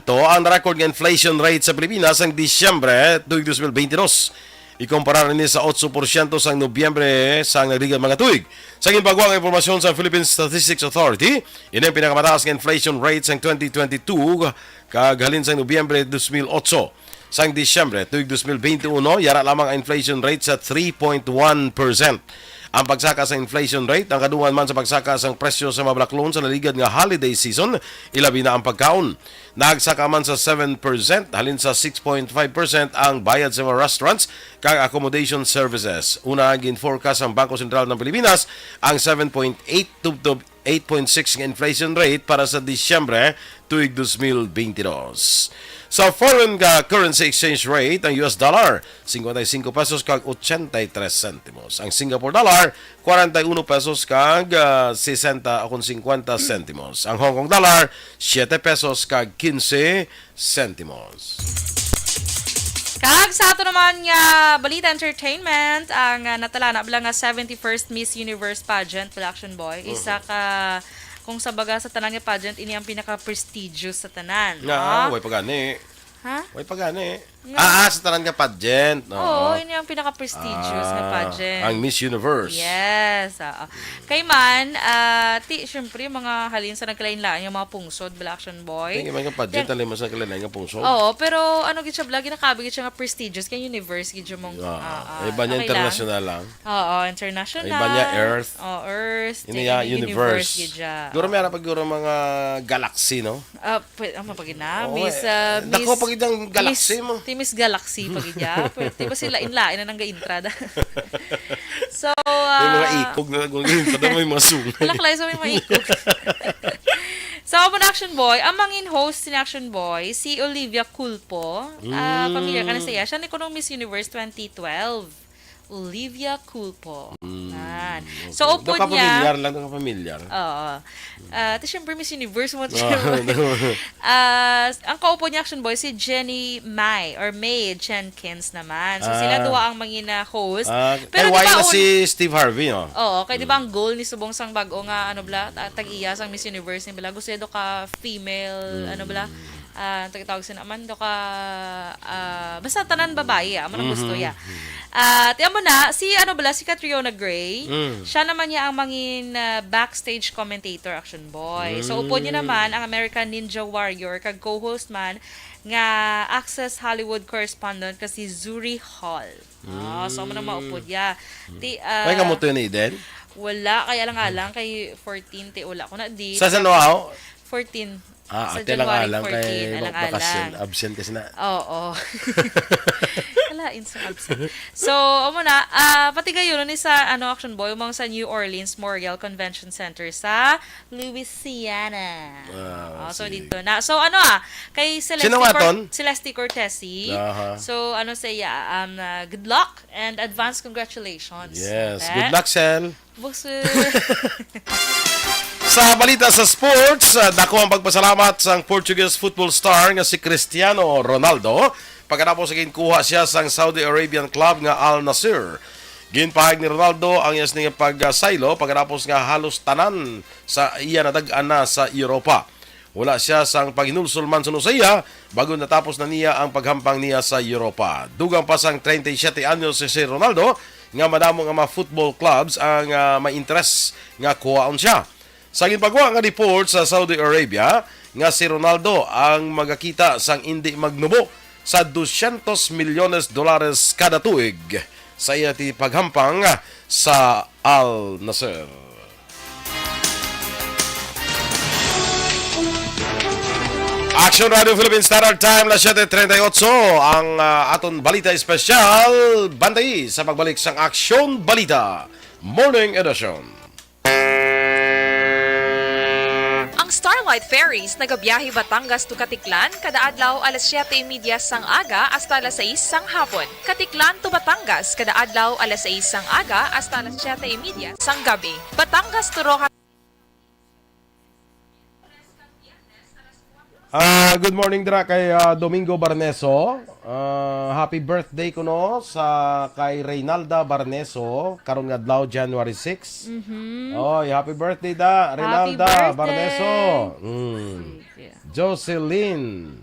ang record ng inflation rate sa Pilipinas ang Disyembre 2022. Ikumpara rin sa 8% sa Nobyembre sa nagrigang mga tuig. Sa ginpagwang impormasyon sa Philippine Statistics Authority, yun ang pinakamataas ng inflation rate sa 2022 kaghalin sa Nobyembre 2008. Sa Disyembre 2021, yara lamang ang inflation rate sa 3.1%. Ang pagsaka sa inflation rate, ang kadungan man sa pagsaka sa presyo sa mga blaklon sa naligad nga holiday season, ilabi na ang pagkaon. Nagsaka man sa 7%, halin sa 6.5% ang bayad sa mga restaurants kag accommodation services. Una ang forecast ang Bangko Sentral ng Pilipinas ang 7.8 to 8.6 nga inflation rate para sa Disyembre tuig 2022. Sa foreign currency exchange rate, ang US dollar, 55 pesos kag 83 centimos. Ang Singapore dollar, 41 pesos kag 60 akong 50 centimos. Ang Hong Kong dollar, 7 pesos kag 15 centimos. Kag sa ato naman nga balita entertainment, ang natala na nga 71st Miss Universe pageant, Production Boy, isa ka Kung sa baga sa tanan nga pageant, ini ang pinaka-prestigious sa tanan. Nga, way pagani. Ha? Way pagani. Sa tanan nga pageant. Oo, ini ang pinaka-prestigious na pageant. Ang Miss Universe. Yes. Kay man, syempre, mga halin sa nagkalain-lain, yung mga pungsod, Black Action Boy. Tingin man nga pageant, alam mo sa kailangan nga pungsod. Oo, pero ano gid siya vlog, nakabigit siya nga prestigious kay universe gid mong Iba niya international lang. Oo, international. Iba niya Earth. Earth. Ini ya universe. gid siya. Guro may pag guro mga galaxy, no? Mapagid na. Oo, Miss dako pag idang galaxy mo. Miss Galaxy pagid ya. Pwede ba sila inlain na nang ga-intrada. So, may mga ikog na gawin pa daw may mga sungay. Alaklay sa may mga ikog. So, mo na Action Boy, ang mangin host ni Action Boy, si Olivia Culpo. Pamilyar ka na siya. Siya ni kunong Miss Universe 2012. Olivia Culpo. So, upod Doon ka niya... pamilyar lang, doon ka pamilyar. Oo. Siyempre, Miss Universe mo. Ang kaupo niya, Action Boy, si Jenny May or May Jenkins naman. So, sila duwa ang mangina host. Pero diba, na si Steve Harvey, no? Oo, kaya di ba ang goal ni Subong sang bago nga, tag-iya sang Miss Universe ni Bala, gusto do ka female, tawag sila naman, do ka, basta tanan babae, ang gusto ya. Tiyan mo na, si Catriona Gray, siya naman niya ang mangin backstage commentator, Action Boy. So, upo niya naman ang American Ninja Warrior, kag co-host man, nga Access Hollywood correspondent kasi Zuri Hall. So, mo na maupod ya. May kamuto yun, Eden? Wala, kaya lang kay 14, wala ko na di. Sa San Noao? 14. Sa Ate January lang 14, kay alang-alang. absent kasi na. Oo. Kalain sa absent. So, muna, pati gayon ni sa Action Boy, umang sa New Orleans Memorial Convention Center sa Louisiana. So, dito na. So, kay Celeste Cortesi. So, good luck and advance congratulations. Yes. Good luck, Sel. Bukse. Sa balita sa sports, dako ang pagpasalamat sa Portuguese football star nga si Cristiano Ronaldo pagkatapos sa ginkuha siya sa Saudi Arabian club nga Al Nassr. Ginpahayag ni Ronaldo ang iyas nga pagsaylo pagkatapos nga halos tanan sa iya nadag-an na sa Europa. Wala siya sang paghinulsol man sa iya bago natapos na niya ang paghampang niya sa Europa. Dugang pa sang 37 anyos si Ronaldo nga madamo nga mga football clubs ang may interest nga kuhaon siya. Sa ginpagawa nga report sa Saudi Arabia nga si Ronaldo ang magakita sang hindi magnubo sa $200 milyones kada tuig sa iya ti paghampang sa Al Nassr. Action Radio Philippines Standard Time na 7:38 ang aton balita espesyal bantay sa pagbalik sang Action Balita Morning Edition. Ang Starlight Ferries nagabiyahe Batangas to Katiklan kada adlaw alas 7:30 sang aga hasta alas 6 sang hapon. Katiklan to Batangas kada adlaw alas 6 sang aga hasta alas 7:30 sang gabi. Batangas to Rojas. Good morning dira kay Domingo Barneso. Happy birthday kuno sa kay Reynalda Barneso karon nga adlaw January 6. Happy birthday da Reynalda Barneso. Jocelyn.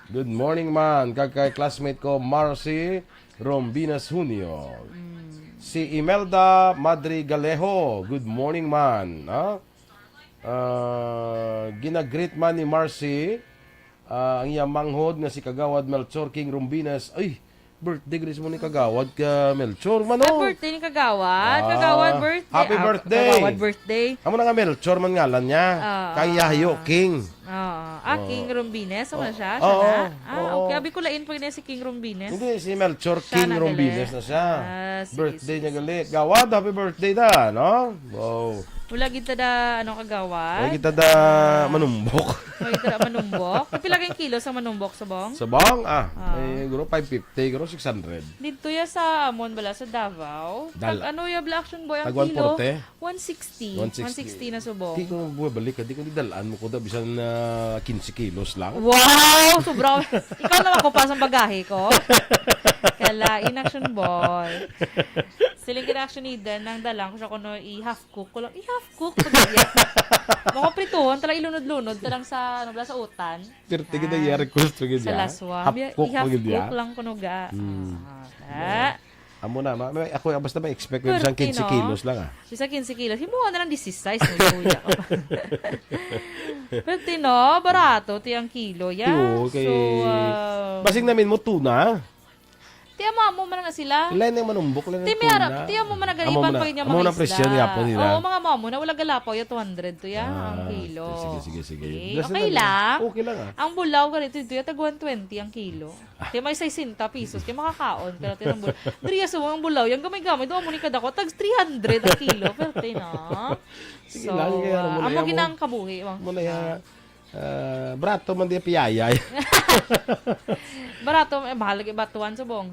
Good morning man kay classmate ko Marcy Rombinas Junio. Si Imelda Madrigalejo. Good morning man. Ginagreet man ni Marcy ang iyang manghod nga si Kagawad Melchor King Rumbinas. Ay, birthday gris mo ni Kagawad ka Melchor man Birthday ni Kagawad. Kagawad birthday. Happy birthday. Kagawad birthday. Amo na nga Melchor man ngalan niya. Kay Yahyo King. King Rumbines naman siya. Okay. Abi ko lain pag si King Rumbines. Hindi, si Melchor King Rumbines na siya. Birthday sige. niya gali. Gawad, happy birthday da, no? Wow. Wala kita da Kagawad. Wala kita da manumbok. Wala kita da manumbok. Kapila kang kilo sa manumbok sa bong? Sa bong? Guro 550, guro 600. Dito ya sa Amon bala sa Davao. Ya Black Action Boy ang Tag kilo? 140? 160 na subong. Di ko bumabalik, di ko nidalaan mo ko da bisan 15 kilos lang. Wow! Sobrang. Ikaw naman ko pa sa bagahe ko. Kala, in Action Boy. Siling kina Action Eden, nang dalang ko siya kuno i-half cook ko lang. half cook pag iya. Mga prituhon tala ilunod-lunod talang sa ano sa utan. Pirti kita ya request pagid Sa ya. laswa. Hapkok Half pagid ya. cook lang kuno ga. Amo na, ako basta may expect ko isang 15 kilos lang ah. Isa 15 kilos. Himuha na lang 16 mo luya. Pero tino, barato ti ang kilo ya. Oo, kay So, basing namin mo tuna. tiya mo man na sila. Ilan yung manumbok lang ng Ti tuna. miara, tiya mo man nagaliban pa niya Amo mga na presyo niya po nila. Oo, mga mamo na wala galapaw ya 200 to ya ang kilo. Sige. Okay, Basta okay lang. Okay lang ah. Ang bulaw ganito ya tag 120 ang kilo. Ti may 60 pesos kay makakaon pero ti ang bulaw. Diriya sa ang bulaw, yang gamay-gamay do mo ni kada ko tag 300 ang kilo. Pero ti na. Sige So, lang, kaya ano mo na amo yan mo. ginang kabuhi. Muna ya brato man di piyayay. Barato, mahal kay batuan subong.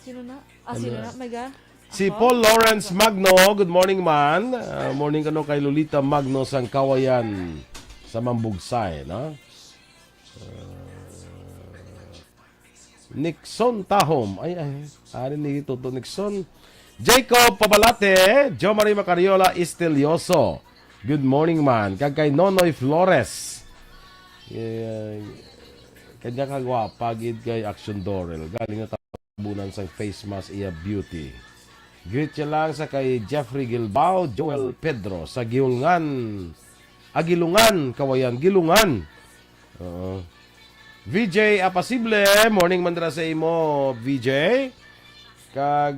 Sino na? Sino na? My God. Si Paul Lawrence Magno, good morning man. Morning kano kay Lolita Magno sang Kawayan sa Mambugsay, no? Nixon Tahom. Ay, ari ni Toto Nixon. Jacob Pabalate, Jo Marie Macariola Estelioso. Good morning man. Kag kay Nonoy Flores. Kanya kagwapa gid kay Action Dorel. Galing na bunan sang face mask iya beauty. Greet siya lang sa kay Jeffrey Gilbao, Joel Pedro sa Agilungan, Kawayan, Gilungan. VJ Apasible, morning mandra sa imo, VJ. Kag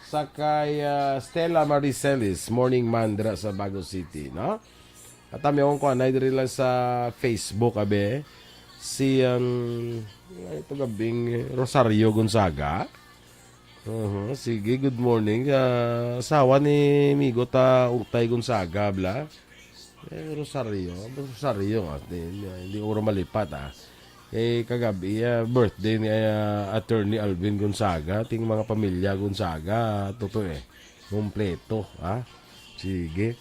sa kay Stella Maricelis, morning mandra sa Bago City, no? At amyon ko anay diri lang sa Facebook abe si ito gabing Rosario Gonzaga. Sige, good morning. Asawa ni Migo ta Utay Gonzaga, bla. Rosario nga. Hindi ko malipat ah. Kagabi, birthday ni Attorney Alvin Gonzaga. Ting mga pamilya Gonzaga. Totoo kompleto. Sige.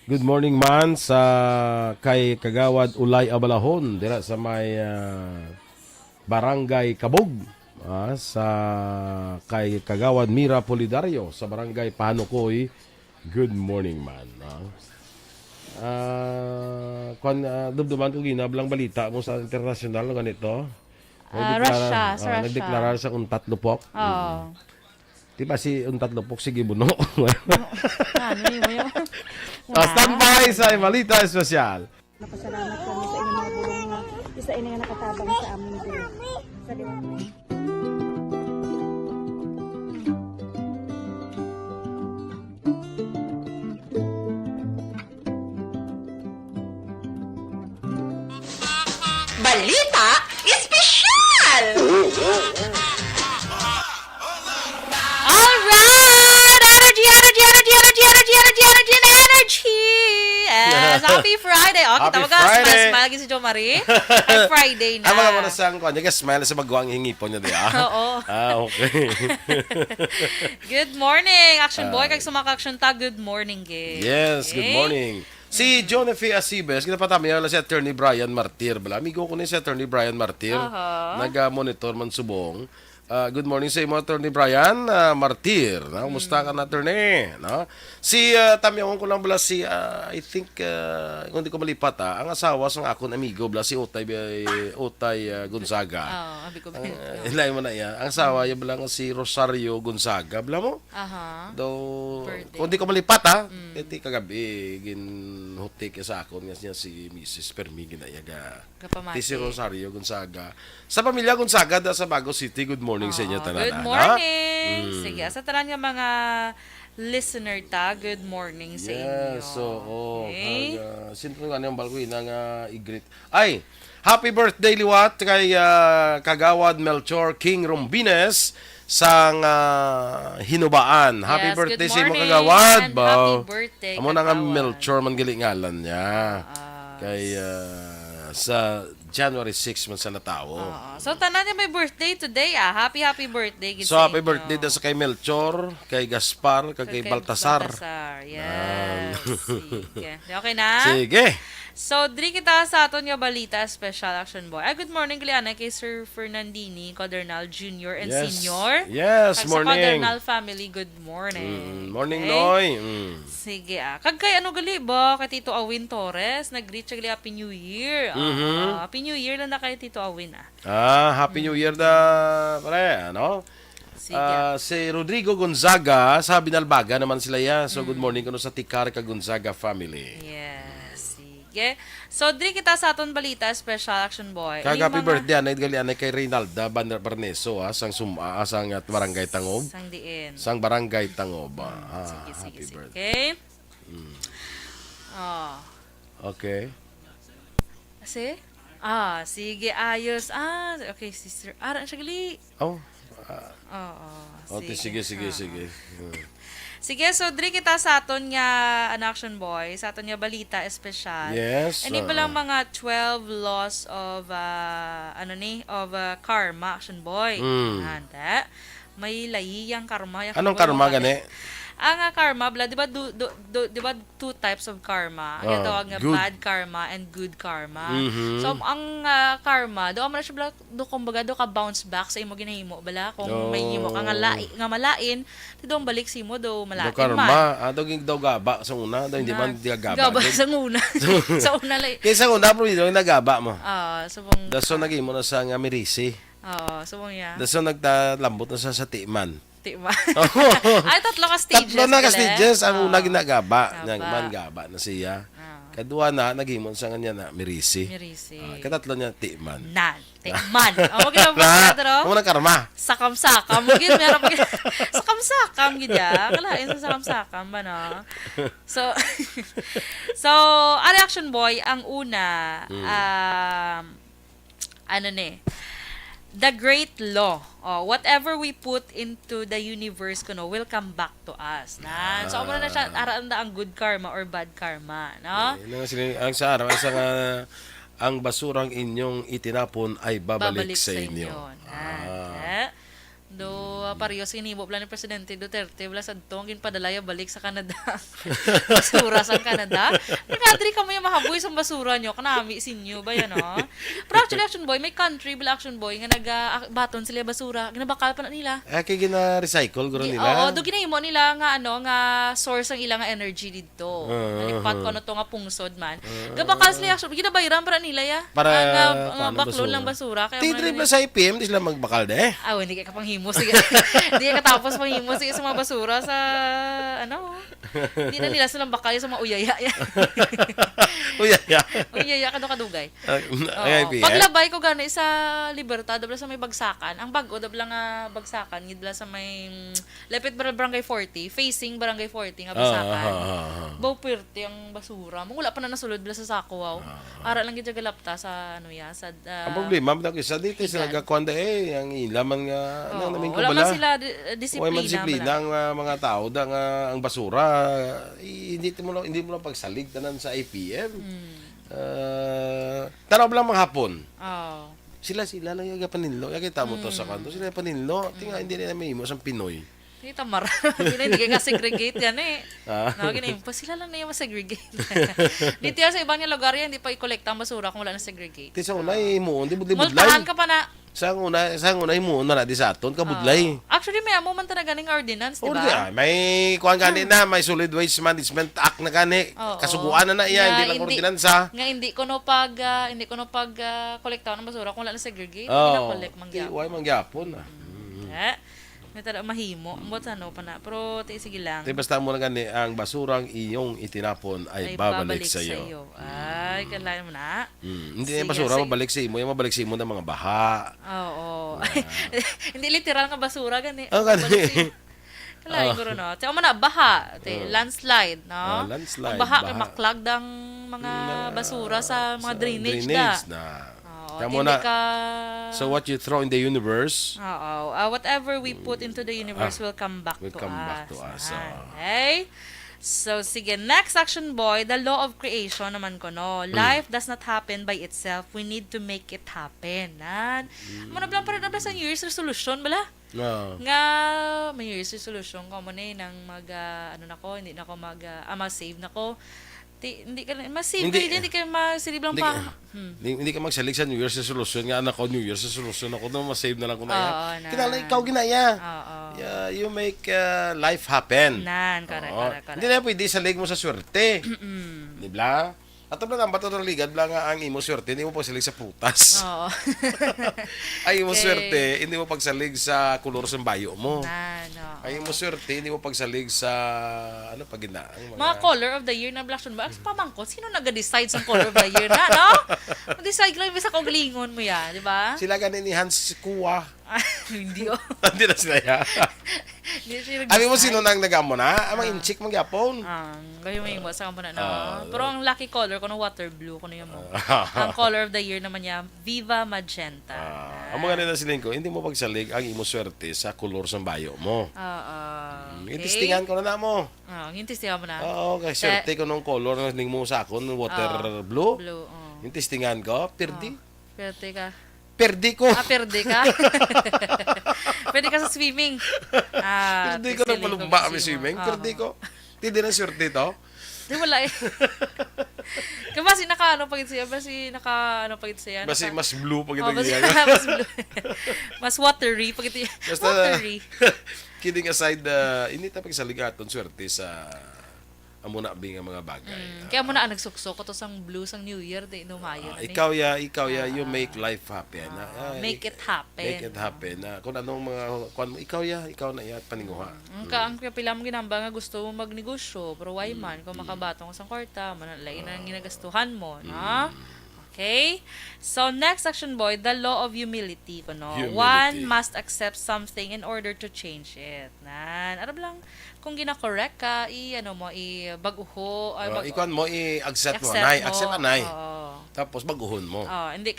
Good morning man sa kay Kagawad Ulay Abalahon dira sa may Barangay Kabog sa kay Kagawad Mira Polidario sa Barangay Panukoy. Good morning man. Dubduman ko ginablang balita mo sa international ganito. Russia, sa Russia. Nagdeklarar sa untat lupok. Oo. Diba si untat lupok sige buno. Ano yun? Standby sa Balita Espesyal. Napasalamat kami sa inyong mga bulong nga isa ini nga nakatabang sa aming Diyos. Sa liwanag. Balita Espesyal! Alright! Energy! Yes, happy Friday! Okay, Happy tawag ka. Friday! Smile lagi si Jo Marie. Ay, Friday na. Ang mga muna sang kanya, smile sa magwang hingipon niya di Oo. okay. Good morning, Action Boy. Kag sumaka-action ta, good morning, gay. Yes, good morning. Si John F. Acibes, kinapatami na si Attorney Brian Martir. Amigo ko na si Attorney Brian Martir. Nag-monitor man subong. Good morning sa imo, Attorney Brian Martir. Kumusta ka na, Attorney? No? Si tamyawan ko lang bala si, I think, kung di ko malipat, ang asawa sa akong amigo bala si Utay Gonzaga. Abi ko. Ilay mo na yan. Ang asawa yung bala si Rosario Gonzaga. Bala mo? Kung di ko malipat, iti kagabi, ginhutik sa akon nga niya si Mrs. Permi ginayaga. Kapamati. Si Rosario Gonzaga. Sa pamilya Gonzaga da sa Bago City, good morning sa inyo tanan. Good morning! Sige, sa tanan nga mga listener ta, good morning sa inyo. Yes, so, Okay. sino nga niyang balkoy na nga i-greet. Ay, happy birthday liwat kay Kagawad Melchor King Rombines sang Hinubaan. Happy Yes, birthday good sa imo morning Kagawad. and happy birthday, Amo na nga Kagawad. Melchor man gilingalan niya. Kay sa January 6 man sa natawo. So, tanan niya may birthday today, Happy birthday. So, happy birthday da sa kay Melchor, kay Gaspar, kay Baltasar. Baltasar, yes. Sige. Okay na? Sige. So, diri kita sa aton nga balita, Special Action Boy. Good morning, Gliana, kay Sir Fernandini, Codernal Jr. and Senior. Yes, Kag morning. Sa Codernal family, good morning. Morning, Okay? Noy. Sige, Kag kay ano gali ba, kay Tito Awin Torres, nag-greet siya gali Happy New Year. Happy New Year lang na kay Tito Awin, Happy New Year na, pare, ano? Sige. Si Rodrigo Gonzaga, sa Binalbaga naman sila yan. So, good morning kuno sa Ticarca Gonzaga family. Yes, sige. So, diri kita sa aton balita, Special Action Boy. Kag Ini happy mga- birthday, anay gali kay Reynalda Barneso, sang sang at Barangay Tangob. Sang diin. Sang Barangay Tangob. Sige, sige, Happy sige. birthday. Okay. Okay. Kasi? Sige, ayos. Okay, sister. Siya gali. Oh. Sige. Sige. Sige, so diri kita sa aton nga an Action Boy, sa aton nga balita espesyal. Yes. Ini pa lang mga 12 laws of karma, Action Boy. Handa. May layiyang karma. Anong karma gani? Ang karma, di ba di ba two types of karma? Yung tawag nga good. bad karma and good karma. So ang karma, do man siya bala do kumbaga do ka bounce back sa imo ginahimo bala kung may himo ka nga malain, di do balik sa imo do malain Do karma. Doging daw gaba sa una, daw hindi man di gaba. Gaba sa una. Sa una lay. Kaysa una pro yung nagaba mo. Subong. Daso nagimo na sa nga mirisi. Subong ya. Daso nagtalambot na sa timan. Timan. Ay, tatlo ka stages. Tatlo na ka gali. stages. Ang una ginagaba. Gaba. Nang man gaba na siya. Kadua na, nagimon sa kanya na mirisi. Mirisi. Katatlo niya, timan. Tikman. Wag na ba Ang unang karma. Sakam-sakam. Gid meron pa sakam-sakam gid ya. Kalain sa sakam-sakam ba no? So ang Action Boy ang una the great law. Whatever we put into the universe kuno will come back to us. So amo na siya aranda ang good karma or bad karma, no? Ang sa araw, ang basurang inyong itinapon ay babalik sa inyo. Do parehas hinimo plan ni Presidente Duterte wala sa tong ginpadalaya balik sa Canada. Basura sa Canada. Kadri kamo yung mahaboy sa basura nyo kanami sinyo ba yan Pero actually Action Boy may country bila Action Boy nga nagabaton sila basura ginabakal pa na nila. Kaya gina-recycle guro nila. Do ginahimo nila nga nga source ang ilang energy dito. Nalipat ko to nga pungsod man. Gabakal sila Action ginabayran para nila ya. Para nga baklon lang basura kaya T-trip na sa IPM di sila magbakal de. hindi ka panghimo sige. Hindi ka tapos panghimo sige sa mga basura sa Hindi na nila silang bakal sa mga uyaya. Uyaya kadugay. Paglabay ko gani sa Libertad dabla sa may bagsakan. Ang bago dabla nga bagsakan gidla sa may lepit Barangay 40, facing Barangay 40 nga bagsakan. Baw pirti ang basura. Wala pa na nasulod bila sa sako wow. Ara lang gid galapta sa sa Ang problema mo sa dito sa nagakwanda ang ilaman nga namin ko wala bala. man sila disiplina. Ang mga tao ang basura hindi mo lang pagsalig tanan sa IPM. Tanaw lang mga hapon. Sila lang yung paninlo. Kita mo to sa kanto. Sila paninlo. Tinga hindi na may imo sa Pinoy. Hindi tamar. Hindi ka segregate yan pa sila lang na yung segregate. Dito yan sa ibang lugar yan, hindi pa i-collect ang basura kung wala na segregate. Sa una, imuon, di budlay-budlay. Multahan ka pa na. Sa una, imuon na di sa aton, kabudlay. Actually, may amo man talaga ng ordinance, di ba? May kuhan gani na, may Solid Waste Management Act na gani. Kasuguan na iya, hindi lang ordinansa. Nga hindi ko no pag kolektaw ng basura kung wala na segregate. Hindi na collect mangyapon. Huwag mangyapon. May tada mahimo. Ambot pa na. Pero sige lang. Basta mo na gani, ang basurang iyong itinapon ay babalik sa iyo. Ay, kailangan mo na. Hindi yung basura mabalik sa imo, yung mabalik sa imo ng mga baha. Oo. Hindi literal nga basura gani. Kailangan ko no. Tiyo mo na baha, landslide, no? Landslide. Ang baha kay maklag ang mga basura sa mga drainage na. So what you throw in the universe, whatever we put into the universe will come back to us. Okay? So, sige, next Action Boy, the law of creation naman ko, no? Life does not happen by itself. We need to make it happen. Manablang pa rin sa New Year's resolution, bala? Nga, may New Year's resolution ko mo nang hindi na ako mag-save na ko. Hindi ka mas simple hindi ka masiliblang Hindi, pa. hindi ka magsalig sa New Year's resolution. Nga anak ko, New Year's resolution ako na masave na lang ko na yan. Oo, na. Kinala ikaw ginaya. Oo. Yeah, you make life happen. Correct, Oo. correct. Hindi na pwede salig mo sa swerte. Di ba? At ang lang, bato ng ligad, bla nga ang imo swerte, hindi mo pagsalig sa putas. Oo. Ay imo Okay. swerte, hindi mo pagsalig sa kulor sa bayo mo. No. Ay imo swerte, hindi mo pagsalig sa ano pag Mga color of the year na black ba? Ang pamangkot, sino nag-decide sa color of the year na, no? Mag-decide lang sa kaugalingon mo yan, di ba? Sila ganin ni Hans Kuwa. Hindi oh. Hindi na sila ya. Hindi siya Abi mo nag-decide. sino nang nagamo na? Amang inchik man gyapon. Gayo mo sa kampo na, no? Pero ang lucky color ko ng water blue, ko na yun mo. Ang color of the year naman niya, Viva Magenta. Ang mga nila siling ko, hindi mo pagsalig ang imo swerte sa kulor sa bayo mo. Okay. Itistingan ko na mo. Yung testingan mo na. Oo, kay swerte ko nung color na ning mo sa akon, water blue. Blue, Yung testingan ko, perdi. Pwede ka. Perdi ko. Pwede ka? Pwede ka sa swimming. Perdi ko nang palumba kami swimming. Perdi ko. Hindi na swerte to. Di wala eh. Kasi naka ano pagit siya, basi naka ano pagit siya. Basi mas blue pag ito mas, niya. mas blue. Mas watery pagit siya. Basta, Watery. kidding aside, hindi tapos sa ligaton swerte sa amuna bing ang mga bagay. Kaya mo na nagsuksok ko to sang blue sang New Year di Mayo. Ikaw ya, you make life happen. Make it happen. Make it happen. Kung anong mga kung mo, ikaw na ya paninguha. Ang pila mo ginamba nga gusto mo magnegosyo, pero why man kung makabatong sa kwarta, manalain ang ginagastuhan mo, no? Okay? So, next section, boy, the law of humility. Humility. One must accept something in order to change it. Ano lang, kung gina-correct ka, i-baguho. Ikaw mo, i-accept mo. Accept anay. Tapos, baguhon mo. Hindi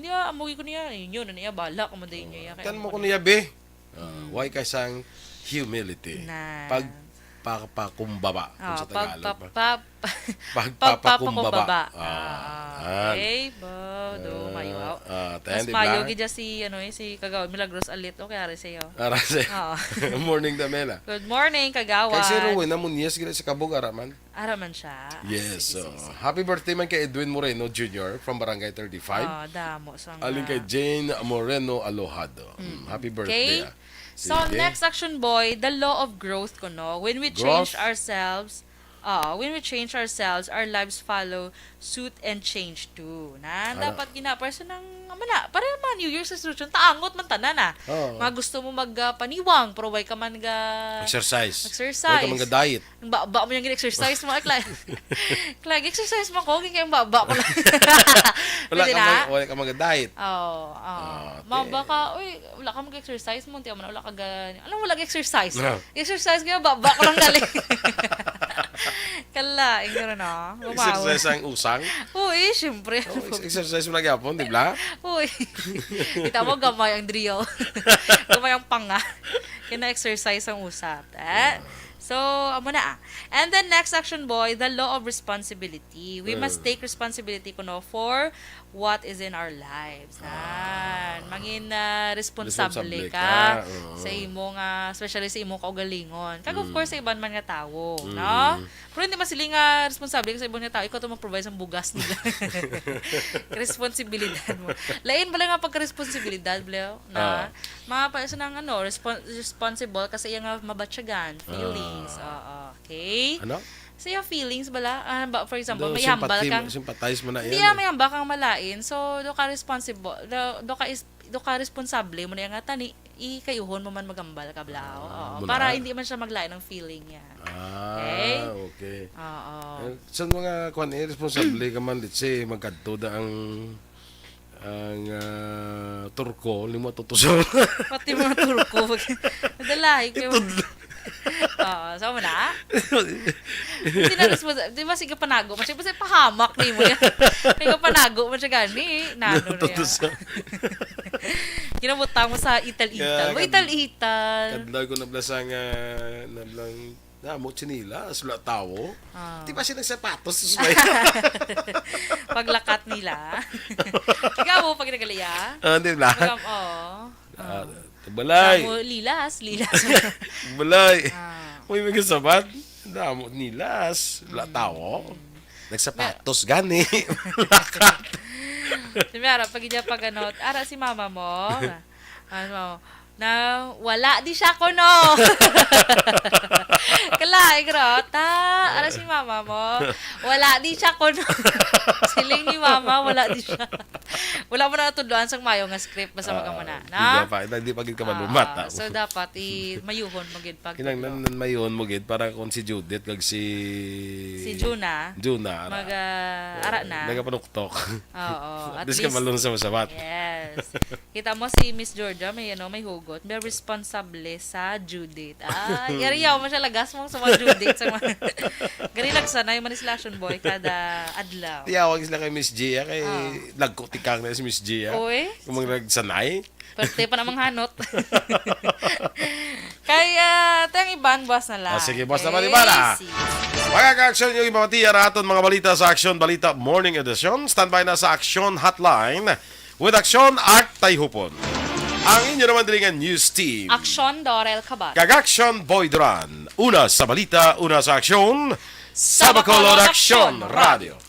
amuwi ko niya. Yun, bala, kumandayin niya. Kan mo ko niya, be. Why kasang humility? Pagpapakumbaba. Kung sa Tagalog. Pagpapakumbaba. Okay, mayo. Mas mayo gidya si Kagawad Milagros Alit o kaya sa'yo. Morning Damela. Good morning, Kagawad. Kasi Ruin, namunyas gila sa Kabog, Araman. Araman siya. Yes. Happy birthday man kay Edwin Moreno Jr. from Barangay 35. Damo. Alin kay Jane Moreno Alohado. Happy birthday. Okay. So, next section, boy, the law of growth ko, no? When we change ourselves, our lives follow suit and change too. Dapat ginaparso ng para naman New Year's resolution, taangot man tanan na. Mga gusto mo magpaniwang, pero why ka man exercise. Why ka man diet. Ba mo yung exercise mo, Klag, exercise mo ko, kaya ba ko lang. Wala ka man diet. Wala ka mag-exercise mo, wala ka wala exercise. Exercise kaya ba ko lang galing. Kala, ingano na. Exercise ang usang. Uy, syempre. Exercise mo na gyapon, di ba? Uy. Kita mo gamay ang drill. Gamay ang panga. Kina-exercise ang usap. So, amo na. And then next section, boy, the law of responsibility. We must take responsibility for what is in our lives. Mangin responsable ka sa imong especially sa imong kaugalingon. Kag of course sa iban man nga tawo, no? Pero hindi man sila nga responsable sa ibang nga tao, ikaw to mag-provide sa bugas nila. Responsibilidad mo. Lain ba lang nga pagka-responsibilidad, Bleo? Na mapaisa nang responsible kasi yung mabatyagan, feelings. Okay? Ano? So, yung feelings bala, for example, may hambal kang... Sympathize mo na yan. Hindi may hambal kang malain. So, do ka responsable mo na yung nga tani, ikayuhon mo man magambal ka blao. Para hindi man siya maglain ng feeling niya. Okay. Sa mga responsable ka man, let's say, magkadto da ang turko, limo tutuso. Pati mga turko. Madalahi kayo. So mo na? Hindi na responsible. Di ba sige panago? Kasi pahamak ni mo yan. Sige panago mo siya gani. Nano na yan. Kinabutang mo sa ital-ital. Ital-ital. Kadlaw ko nablasang mo chinila, sula tawo. Di ba silang sapatos? Paglakat nila. Ikaw mo pag nagaliya? Di ba? Balay. Lilas. Balay. Uy, may kasabat. Damo nilas. Wala tao. Nagsapatos gani. Lakat. Si Mara, pag niya pag ano, ara si mama mo, ano, na wala di siya ko no. Kalay, grota. Ara si mama mo, wala di siya ko no. Siling ni mama, wala di siya. Wala mo na natudloan sang mayo nga script basta magamana. Na? Hindi pa gid ka malumat. So dapat mayuhon mo gid pag Kinang mayon mo gid para kung si Judith kag si Juna. Juna. Mag ara na. Nagapanuktok. Oo. At Dis ka least malun sa masabat. yes. Kita mo si Miss Georgia may may hugot, may responsable sa Judith. Yariyaw mo siya lagas mo sa mga Judith sa mga gani nagsanay man slashon boy kada adlaw. Tiyawag sila kay Miss Gia kay nagkutikang na si Miss Gia. Oy. Kung nagsanay. Pwede pa namang hanot. Kaya, tayong iban, boss na lang. Sige, boss naman ibala. Mga ka-aksyon yung ipamatiya natin mga balita sa Aksyon Balita Morning Edition. Standby na sa Aksyon Hotline with Aksyon Art Tayhupon. Ang inyo naman dilingan news team. Aksyon Dorel Cabat. Kag-Aksyon Boy Duran. Una sa balita, una sa aksyon. Sa Bacolod Aksyon Radio.